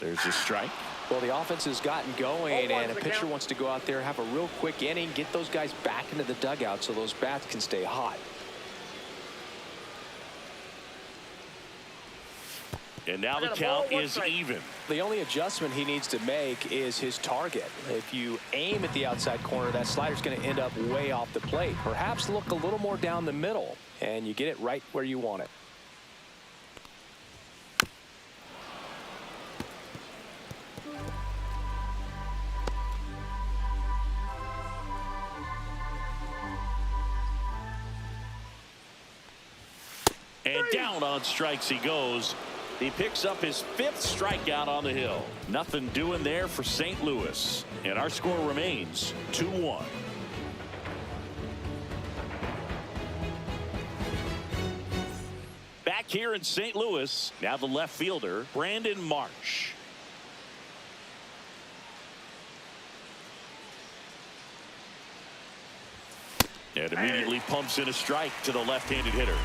[SPEAKER 2] There's a strike.
[SPEAKER 5] Well, the offense has gotten going, and a pitcher wants to go out there, have a real quick inning, get those guys back into the dugout so those bats can stay hot.
[SPEAKER 2] And now the count is even.
[SPEAKER 5] The only adjustment he needs to make is his target. If you aim at the outside corner, that slider's going to end up way off the plate. Perhaps look a little more down the middle, and you get it right where you want it.
[SPEAKER 2] And down on strikes he goes. He picks up his 5th strikeout on the hill. Nothing doing there for St. Louis. And our score remains 2-1. Back here in St. Louis, now the left fielder, Brandon Marsh. And immediately pumps in a strike to the left-handed hitter.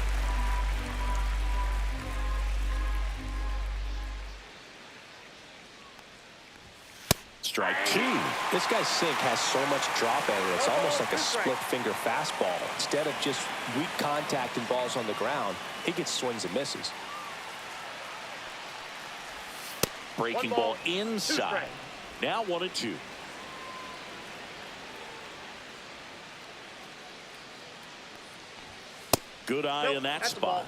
[SPEAKER 2] Strike two.
[SPEAKER 5] This guy's sink has so much drop at it. It's almost like a split finger fastball. Instead of just weak contact and balls on the ground, he gets swings and misses.
[SPEAKER 2] Breaking ball inside. Now 1-2. Good eye in that spot.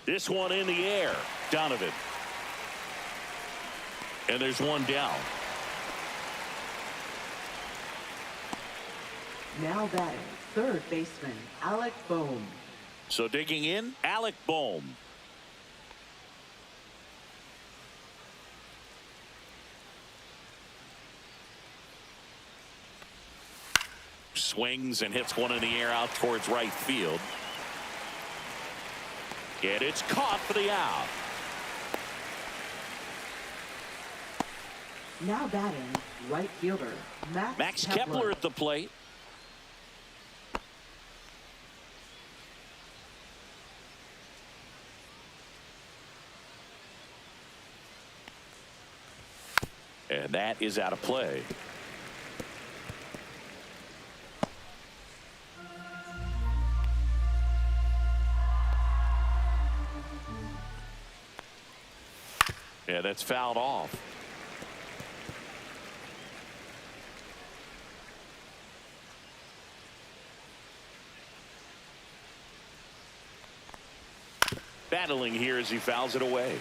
[SPEAKER 2] This one in the air. Donovan. And there's one down.
[SPEAKER 3] Now batting, third baseman, Alec Bohm.
[SPEAKER 2] So digging in, Alec Bohm. Swings and hits one in the air out towards right field. And it's caught for the out.
[SPEAKER 3] Now batting, right fielder,
[SPEAKER 2] Max Kepler at the plate. And that is out of play. Yeah, that's fouled off. Battling here as he fouls it away.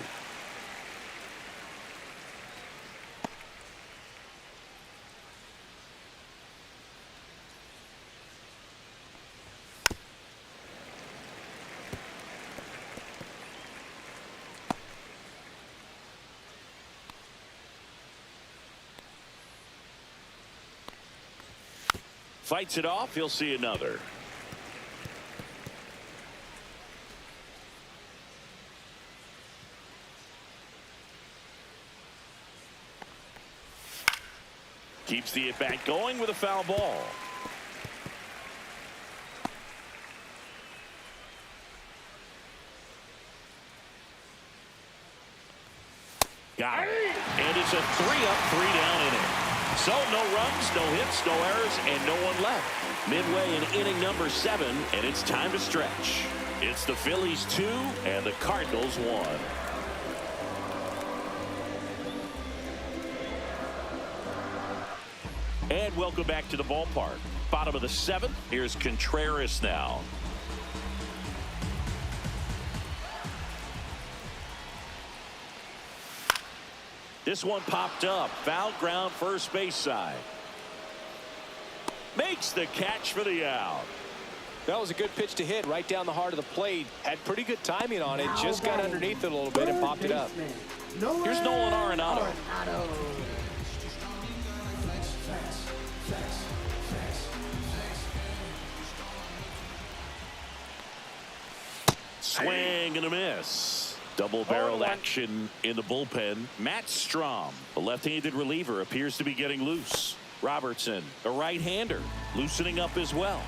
[SPEAKER 2] Fights it off. He'll see another. Keeps the at-bat going with a foul ball. Got it. And it's a 3-up, 3-down inning. So no runs, no hits, no errors, and no one left. Midway in inning number 7, and it's time to stretch. It's the Phillies 2 and the Cardinals 1. And welcome back to the ballpark. Bottom of the 7th. Here's Contreras now. This one popped up. Foul ground, first base side. Makes the catch for the out.
[SPEAKER 5] That was a good pitch to hit right down the heart of the plate. Had pretty good timing on it. Just got underneath it a little bit and popped it up.
[SPEAKER 2] Here's Nolan Arenado. Swing and a miss. Double-barreled action in the bullpen. Matt Strom, the left-handed reliever, appears to be getting loose. Robertson, a right-hander, loosening up as well.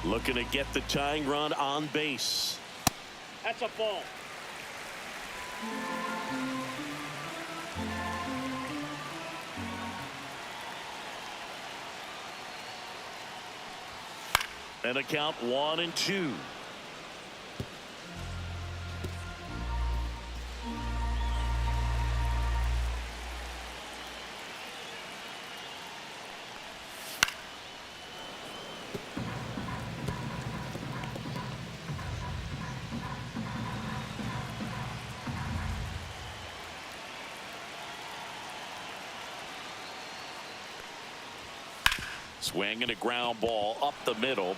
[SPEAKER 2] Looking to get the tying run on base.
[SPEAKER 6] That's a ball.
[SPEAKER 2] And a count 1-2. Swing and a ground ball up the middle.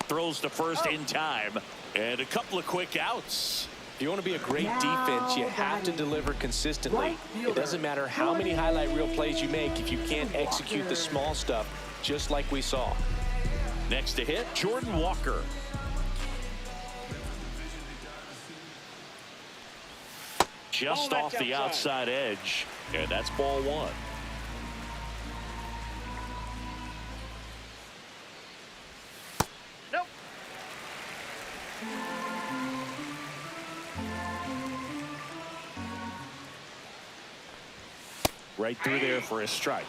[SPEAKER 2] Throws to first in time. And a couple of quick outs.
[SPEAKER 5] If you want to be a great defense, you have to deliver consistently. It doesn't matter how many highlight reel plays you make if you can't execute the small stuff, just like we saw.
[SPEAKER 2] Next to hit, Jordan Walker. Just off the outside edge. And that's ball 1. Right through there for a strike.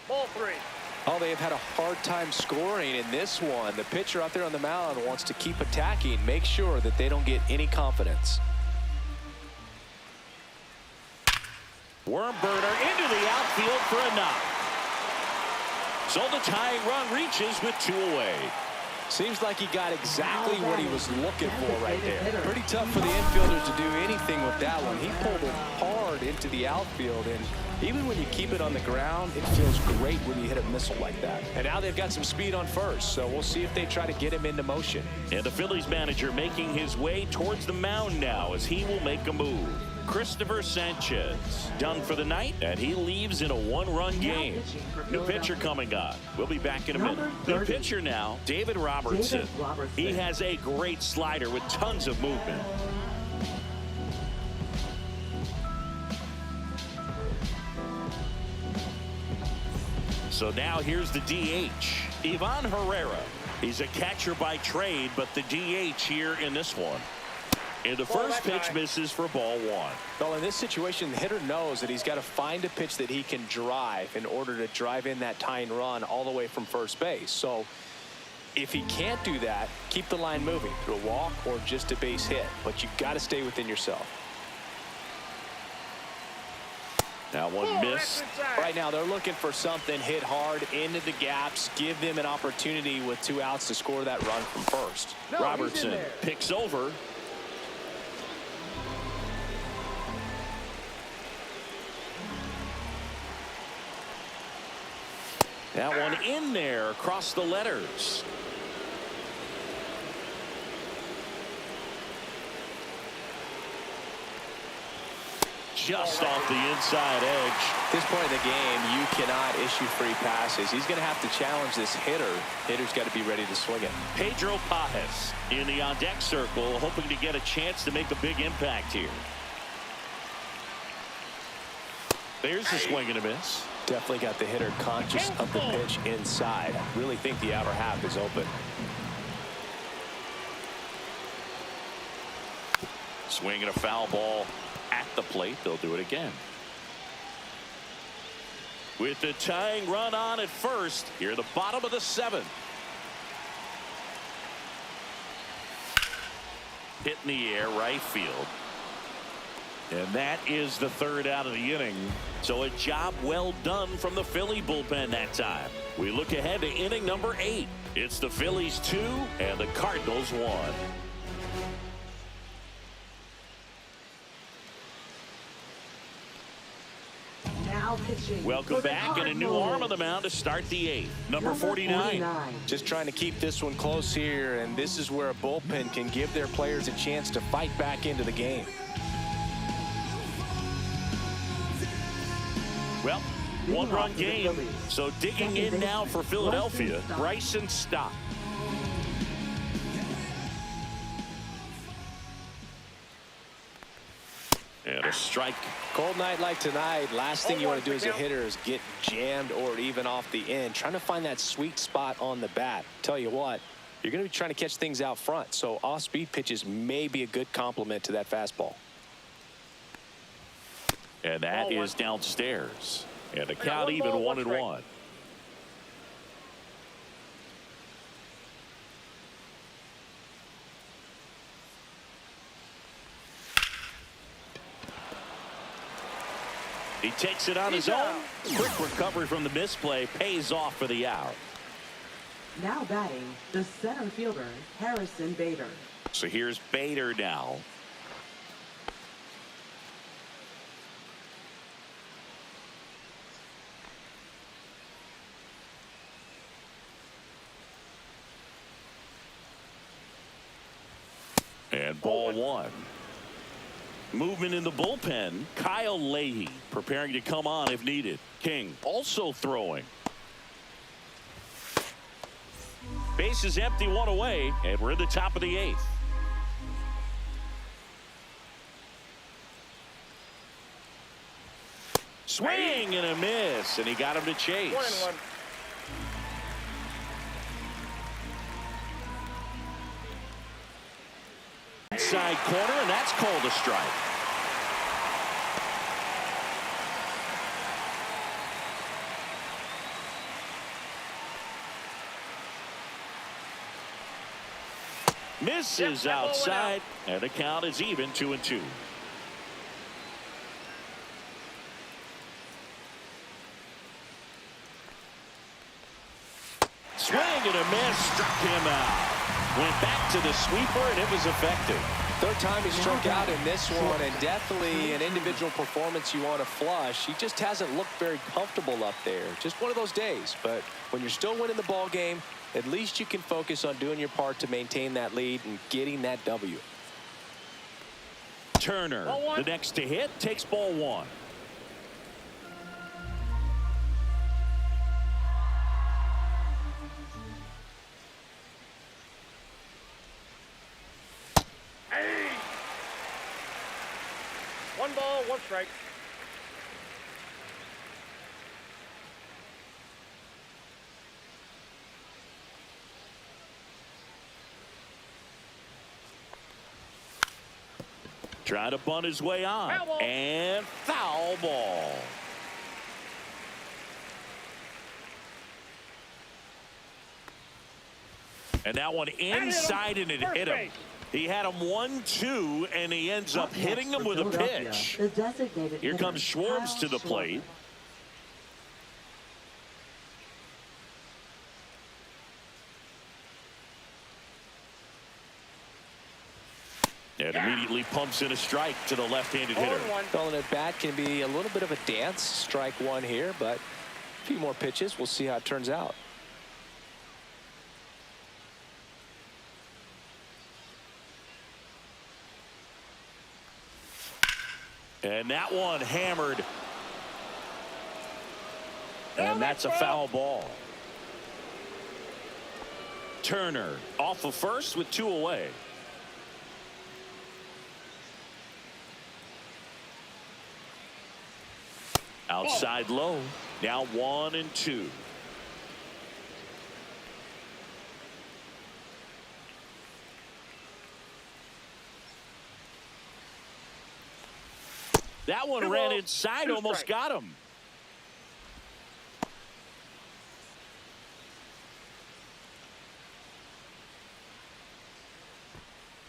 [SPEAKER 6] Ball 3.
[SPEAKER 4] Oh, they have had a hard time scoring in this one. The pitcher out there on the mound wants to keep attacking, make sure that they don't get any confidence.
[SPEAKER 2] Worm burner into the outfield for a knock. So the tying run reaches with 2 away.
[SPEAKER 4] Seems like he got exactly what he was looking for right there. Pretty tough for the infielders to do anything with that one. He pulled it hard into the outfield, and even when you keep it on the ground, it feels great when you hit a missile like that. And now they've got some speed on first, so we'll see if they try to get him into motion.
[SPEAKER 2] And the Phillies manager making his way towards the mound now as he will make a move. Christopher Sanchez done for the night, and he leaves in a 1-run game. New pitcher coming on. We'll be back in a minute. The pitcher now, David Robertson. He has a great slider with tons of movement. So now here's the DH, Ivan Herrera. He's a catcher by trade, but the DH here in this one. And the first pitch misses for ball 1.
[SPEAKER 4] Well, in this situation, the hitter knows that he's got to find a pitch that he can drive in order to drive in that tying run all the way from first base. So if he can't do that, keep the line moving through a walk or just a base hit. But you've got to stay within yourself.
[SPEAKER 2] Now one miss.
[SPEAKER 4] Right now they're looking for something hit hard into the gaps, give them an opportunity with 2 outs to score that run from first.
[SPEAKER 2] Robertson picks over. That one in there across the letters. Just off the inside edge.
[SPEAKER 4] At this point in the game, you cannot issue free passes. He's going to have to challenge this hitter. Hitter's got to be ready to swing it.
[SPEAKER 2] Pedro Pajes in the on-deck circle, hoping to get a chance to make a big impact here. There's a swing and a miss.
[SPEAKER 4] Definitely got the hitter conscious of the pitch inside. I really think the outer half is open.
[SPEAKER 2] Swing and a foul ball at the plate. They'll do it again. With the tying run on at first, here the bottom of the 7th. Hit in the air, right field. And that is the 3rd out of the inning. So a job well done from the Philly bullpen that time. We look ahead to inning number 8. It's the Phillies 2 and the Cardinals 1.
[SPEAKER 3] Now pitching.
[SPEAKER 2] Welcome back, and a new arm on the mound to start the 8th. Number 49.
[SPEAKER 4] Just trying to keep this one close here, and this is where a bullpen can give their players a chance to fight back into the game.
[SPEAKER 2] Well, 1-run game. So digging in now for Philadelphia, Bryson Stott. And a strike.
[SPEAKER 4] Cold night like tonight, last thing you want to do as a hitter is get jammed or even off the end. Trying to find that sweet spot on the bat. Tell you what, you're going to be trying to catch things out front, so off-speed pitches may be a good complement to that fastball.
[SPEAKER 2] And that is downstairs. And the count even 1-1. He takes it on his own. Quick recovery from the misplay pays off for the out.
[SPEAKER 3] Now batting, the center fielder, Harrison Bader.
[SPEAKER 2] So here's Bader now. And ball 1. Movement in the bullpen. Kyle Leahy preparing to come on if needed. King also throwing. Base is empty, 1 away, and we're in the top of the 8th. Swing and a miss, and he got him to chase.
[SPEAKER 6] 1-1.
[SPEAKER 2] outside corner, and that's called a strike. Misses outside, and the count is even 2-2. Swing and a miss, struck him out. Went back to the sweeper, and it was effective.
[SPEAKER 4] Third time he struck out in this one, and definitely an individual performance you want to flush. He just hasn't looked very comfortable up there. Just one of those days. But when you're still winning the ball game, at least you can focus on doing your part to maintain that lead and getting that W.
[SPEAKER 2] Turner, the next to hit, takes ball one.
[SPEAKER 6] Hey! 1 ball, 1 strike.
[SPEAKER 2] Trying to bunt his way on.
[SPEAKER 6] Foul ball.
[SPEAKER 2] And foul ball. And that one inside, and it hit him. He had him 1-2, and he ends up hitting him with a pitch. Here comes Schwartz to the plate. And immediately pumps in a strike to the left-handed hitter.
[SPEAKER 4] Calling it bat can be a little bit of a dance. Strike one here, but a few more pitches. We'll see how it turns out.
[SPEAKER 2] And that one hammered. And that's a foul ball. Turner off of first with 2 away. Outside low. Now 1-2. That one ran inside, almost got him.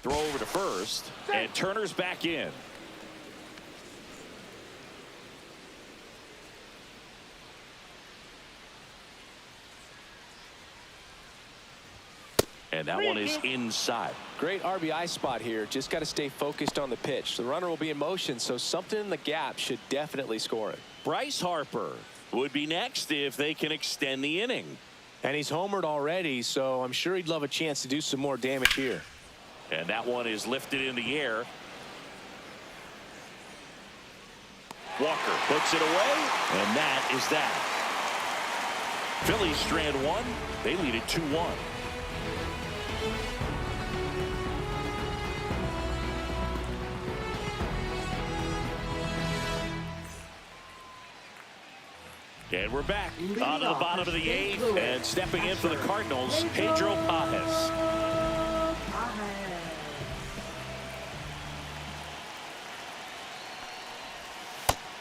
[SPEAKER 2] Throw over to first, and Turner's back in. And that one is inside.
[SPEAKER 4] Great RBI spot here. Just got to stay focused on the pitch. The runner will be in motion, so something in the gap should definitely score it.
[SPEAKER 2] Bryce Harper would be next if they can extend the inning.
[SPEAKER 4] And he's homered already, so I'm sure he'd love a chance to do some more damage here.
[SPEAKER 2] And that one is lifted in the air. Walker puts it away, and that is that. Phillies strand one. They lead it 2-1. And we're back on to the bottom of the 8th, and stepping in for the Cardinals, Pedro Pajes.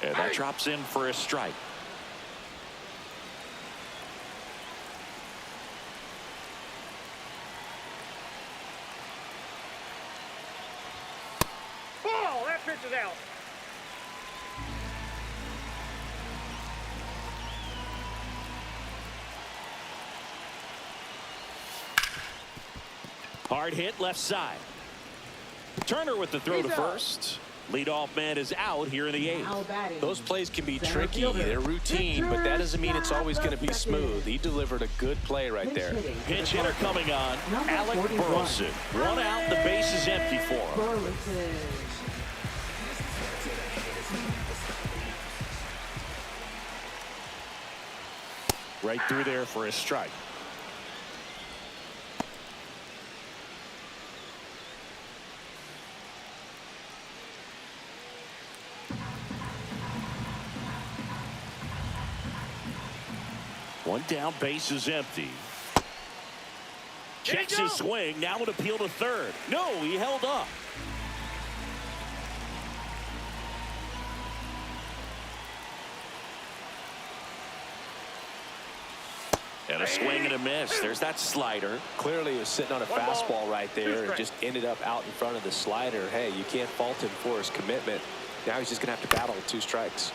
[SPEAKER 2] And that drops in for a strike.
[SPEAKER 6] Ball! That pitch is out.
[SPEAKER 2] Hard hit left side. Turner with the throw to first. Leadoff man is out here in the 8th.
[SPEAKER 4] Those plays can be tricky. They're routine, but that doesn't mean it's always going to be smooth. He delivered a good play right there.
[SPEAKER 2] Pinch hitter coming on. Alec Burleson. 1 out. The base is empty for him. Right through there for a strike. One down, base is empty. Checks his swing. Now an appeal to third. No, he held up. And a swing and a miss. There's that slider.
[SPEAKER 5] Clearly he was sitting on a fastball right there and just ended up out in front of the slider. Hey, you can't fault him for his commitment. Now he's just going to have to battle with 2 strikes.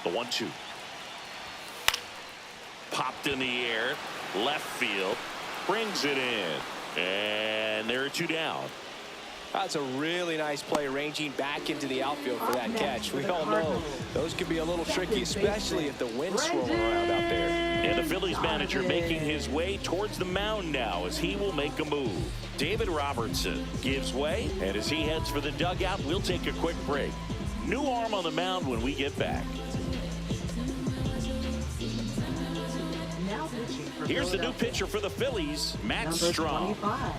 [SPEAKER 2] The 1-2. Popped in the air. Left field. Brings it in. And there are 2 down.
[SPEAKER 5] That's a really nice play, ranging back into the outfield for that catch. We all know those can be a little tricky, especially if the wind's swirling around out there.
[SPEAKER 2] And the Phillies manager making his way towards the mound now as he will make a move. David Robertson gives way, and as he heads for the dugout, we'll take a quick break. New arm on the mound when we get back. Here's the new pitcher for the Phillies, Matt Strong.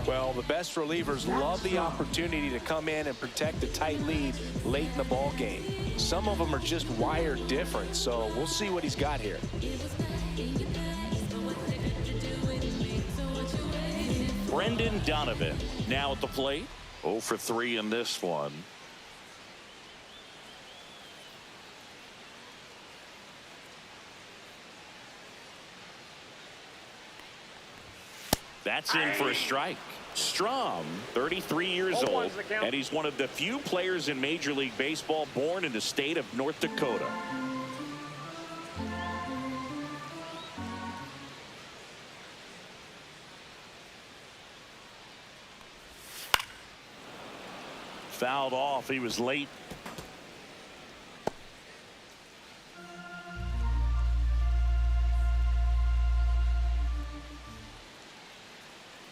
[SPEAKER 5] Well, the best relievers love the opportunity to come in and protect a tight lead late in the ball game. Some of them are just wired different, so we'll see what he's got here.
[SPEAKER 2] Brendan Donovan now at the plate. 0 for 3 in this one. That's in for a strike. Strong, 33 years old, and he's one of the few players in Major League Baseball born in the state of North Dakota. Fouled off. He was late.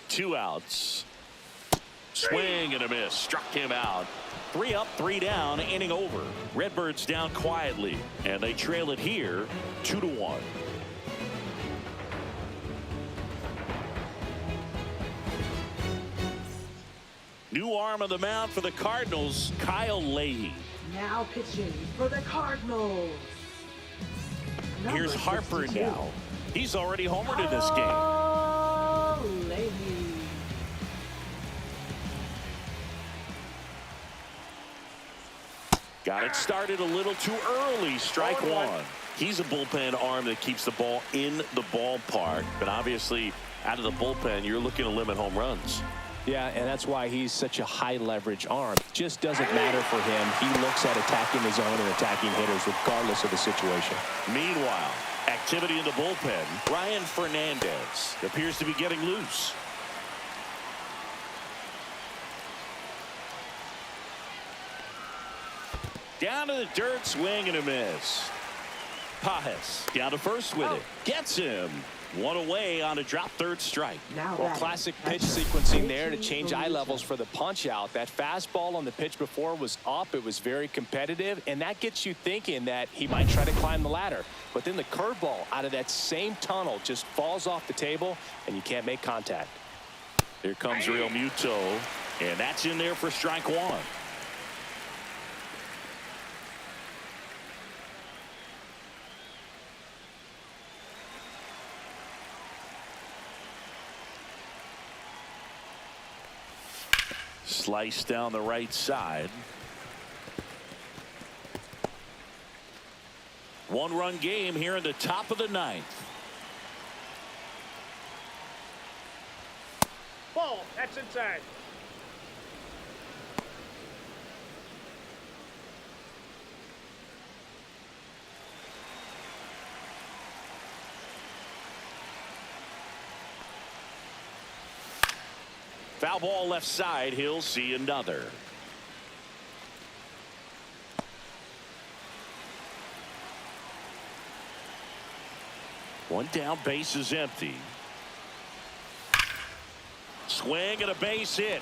[SPEAKER 2] Two outs. Swing and a miss. Struck him out. 3 up, 3 down, inning over. Redbirds down quietly, and they trail it here 2-1. New arm on the mound for the Cardinals, Kyle Leahy.
[SPEAKER 3] Now pitching for the Cardinals.
[SPEAKER 2] Here's Harper
[SPEAKER 3] 62.
[SPEAKER 2] now. He's already homered in this game.
[SPEAKER 3] Leahy.
[SPEAKER 2] Got it started a little too early. Strike 1. He's a bullpen arm that keeps the ball in the ballpark. But obviously, out of the bullpen, you're looking to limit home runs.
[SPEAKER 5] Yeah, and that's why he's such a high leverage arm. Just doesn't matter for him. He looks at attacking his own and attacking hitters regardless of the situation.
[SPEAKER 2] Meanwhile, activity in the bullpen. Ryan Fernandez appears to be getting loose. Down to the dirt, swing and a miss. Pajes down to first with it. Gets him. 1 away on a drop, 3rd strike.
[SPEAKER 5] Well, classic pitch sequencing there to change eye levels for the punch out. That fastball on the pitch before was up. It was very competitive, and that gets you thinking that he might try to climb the ladder. But then the curveball out of that same tunnel just falls off the table, and you can't make contact.
[SPEAKER 2] Here comes Real Muto, and that's in there for strike 1. Slice down the right side. 1-run game here in the top of the 9th.
[SPEAKER 6] Ball. That's inside.
[SPEAKER 2] Foul ball left side. He'll see another. One down, base is empty. Swing and a base hit.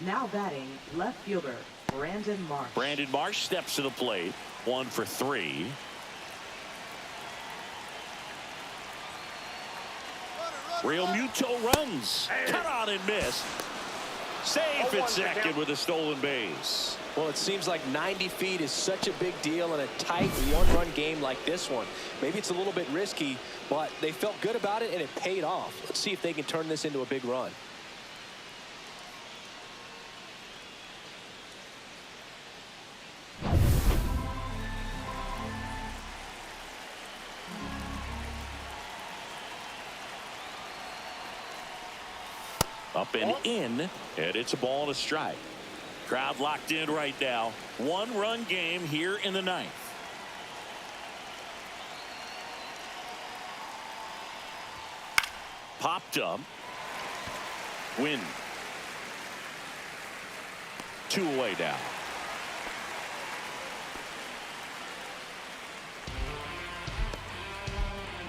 [SPEAKER 3] Now batting, left fielder, Brandon Marsh.
[SPEAKER 2] Brandon Marsh steps to the plate. 1 for 3. Real Muto runs. Cut on and miss. Safe at second with a stolen base.
[SPEAKER 5] Well, it seems like 90 feet is such a big deal in a tight one-run game like this one. Maybe it's a little bit risky, but they felt good about it, and it paid off. Let's see if they can turn this into a big run.
[SPEAKER 2] Up and in, and it's a ball and a strike. Crowd locked in right now. One-run game here in the ninth. Popped up. Win. 2 away now.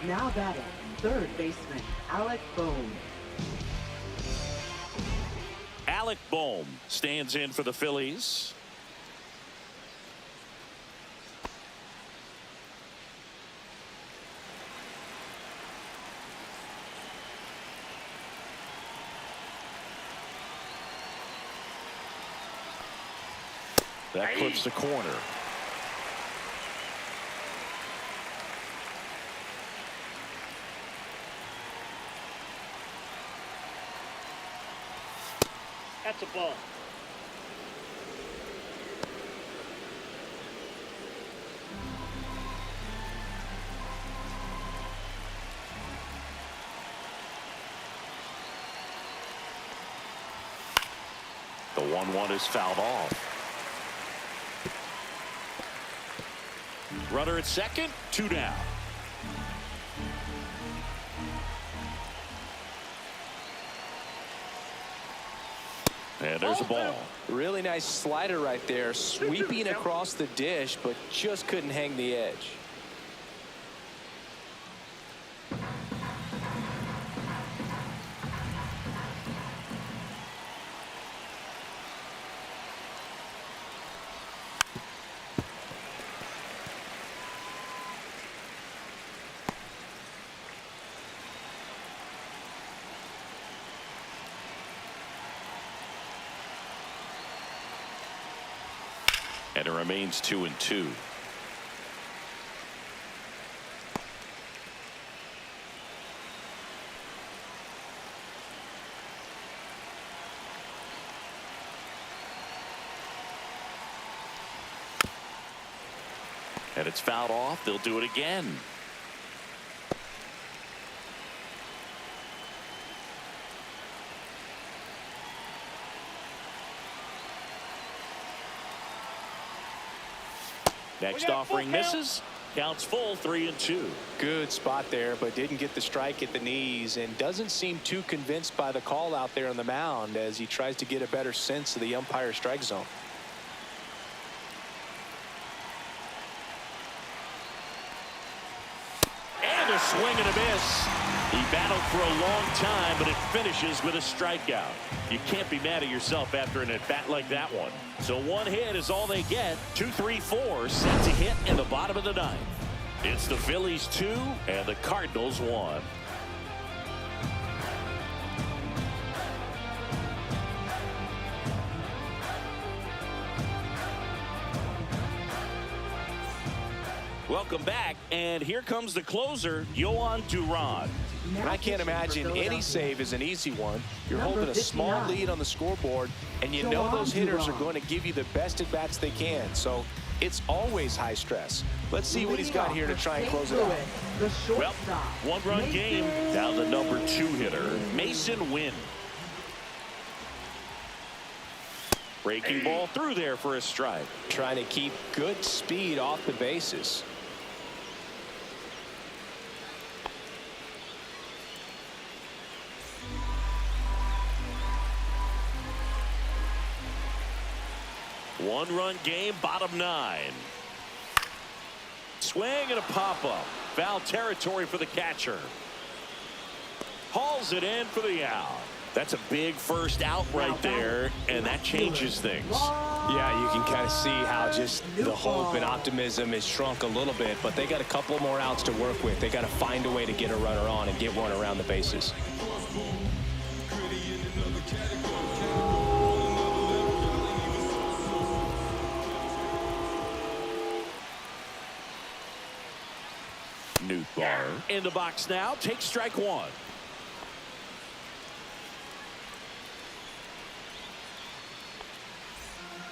[SPEAKER 3] Now batting, third baseman, Alec Bohm.
[SPEAKER 2] Alec Bohm stands in for the Phillies. That clips the corner.
[SPEAKER 6] That's a ball.
[SPEAKER 2] The 1-1 is fouled off. Runner at second, 2 down. And there's a ball.
[SPEAKER 5] Really nice slider right there, sweeping across the dish, but just couldn't hang the edge.
[SPEAKER 2] And it remains 2-2. And it's fouled off. They'll do it again. Next offering misses. Counts full, 3-2.
[SPEAKER 5] Good spot there, but didn't get the strike at the knees and doesn't seem too convinced by the call out there on the mound as he tries to get a better sense of the umpire strike zone.
[SPEAKER 2] And a swing and a miss. He battled for a long time, but it finishes with a strikeout. You can't be mad at yourself after an at-bat like that one. So 1 hit is all they get. 2-3-4 set to hit in the bottom of the ninth. It's the Phillies 2 and the Cardinals 1. Welcome back, and here comes the closer, Yohan Duran.
[SPEAKER 5] And I can't imagine any save is an easy one. You're holding a small lead on the scoreboard, and you know those hitters are going to give you the best at-bats they can. So it's always high stress. Let's see what he's got here to try and close it out.
[SPEAKER 2] Well, 1-run game down the number 2 hitter, Mason Wynn. Breaking ball through there for a strike.
[SPEAKER 5] Trying to keep good speed off the bases.
[SPEAKER 2] One-run game, bottom 9. Swing and a pop-up. Foul territory for the catcher. Hauls it in for the out. That's a big first out right there, and that changes things.
[SPEAKER 5] Yeah, you can kind of see how just the hope and optimism is shrunk a little bit, but they got a couple more outs to work with. They got to find a way to get a runner on and get one around the bases.
[SPEAKER 2] Bar in the box now. Take strike one.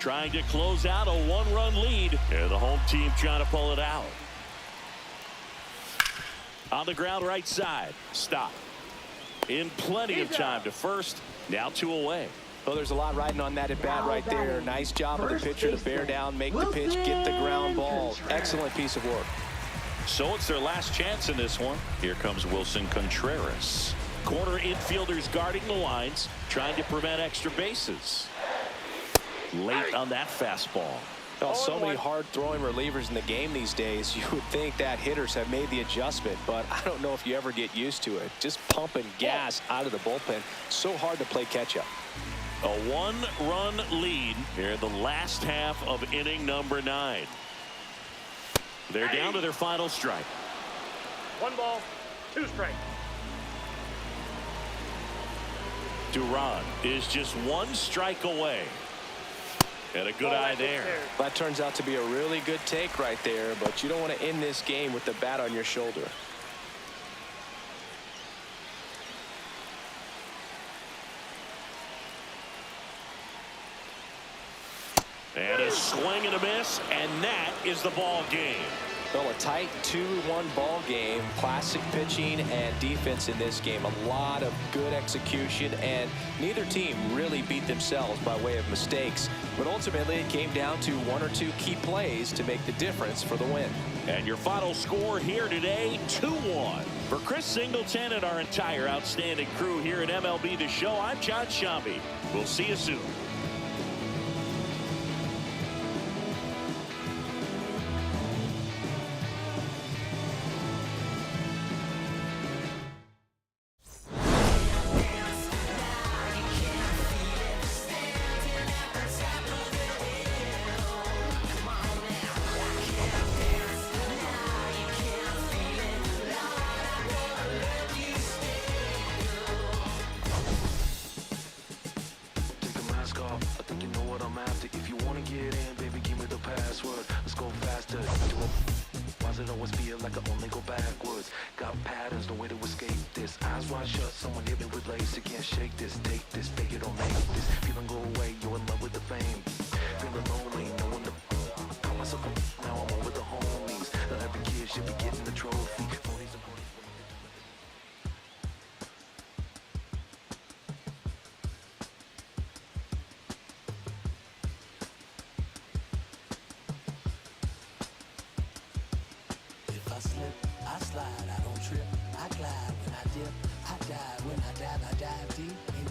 [SPEAKER 2] Trying to close out a one-run lead. And the home team trying to pull it out. On the ground right side. Stop. In plenty of time to first. Now 2 away.
[SPEAKER 5] Well, there's a lot riding on that at bat right there. Nice job of the pitcher to bear down, make the pitch, get the ground ball. Excellent piece of work.
[SPEAKER 2] So it's their last chance in this one. Here comes Wilson Contreras. Corner infielders guarding the lines, trying to prevent extra bases. Late on that fastball.
[SPEAKER 5] Well, so many hard-throwing relievers in the game these days. You would think that hitters have made the adjustment, but I don't know if you ever get used to it. Just pumping gas out of the bullpen. So hard to play catch-up.
[SPEAKER 2] A one-run lead here in the last half of inning number 9. They're down to their final strike.
[SPEAKER 6] 1 ball, 2 strikes.
[SPEAKER 2] Duran is just 1 strike away. And a good eye there.
[SPEAKER 5] That turns out to be a really good take right there, but you don't want to end this game with the bat on your shoulder.
[SPEAKER 2] And a swing and a miss, and that is the ball game.
[SPEAKER 5] Well, a tight 2-1 ball game. Classic pitching and defense in this game. A lot of good execution, and neither team really beat themselves by way of mistakes. But ultimately, it came down to 1 or 2 key plays to make the difference for the win.
[SPEAKER 2] And your final score here today, 2-1. For Chris Singleton and our entire outstanding crew here at MLB The Show, I'm John Shambi. We'll see you soon.
[SPEAKER 1] I slip, I slide, I don't trip, I glide when I dip, I dive when I dive deep.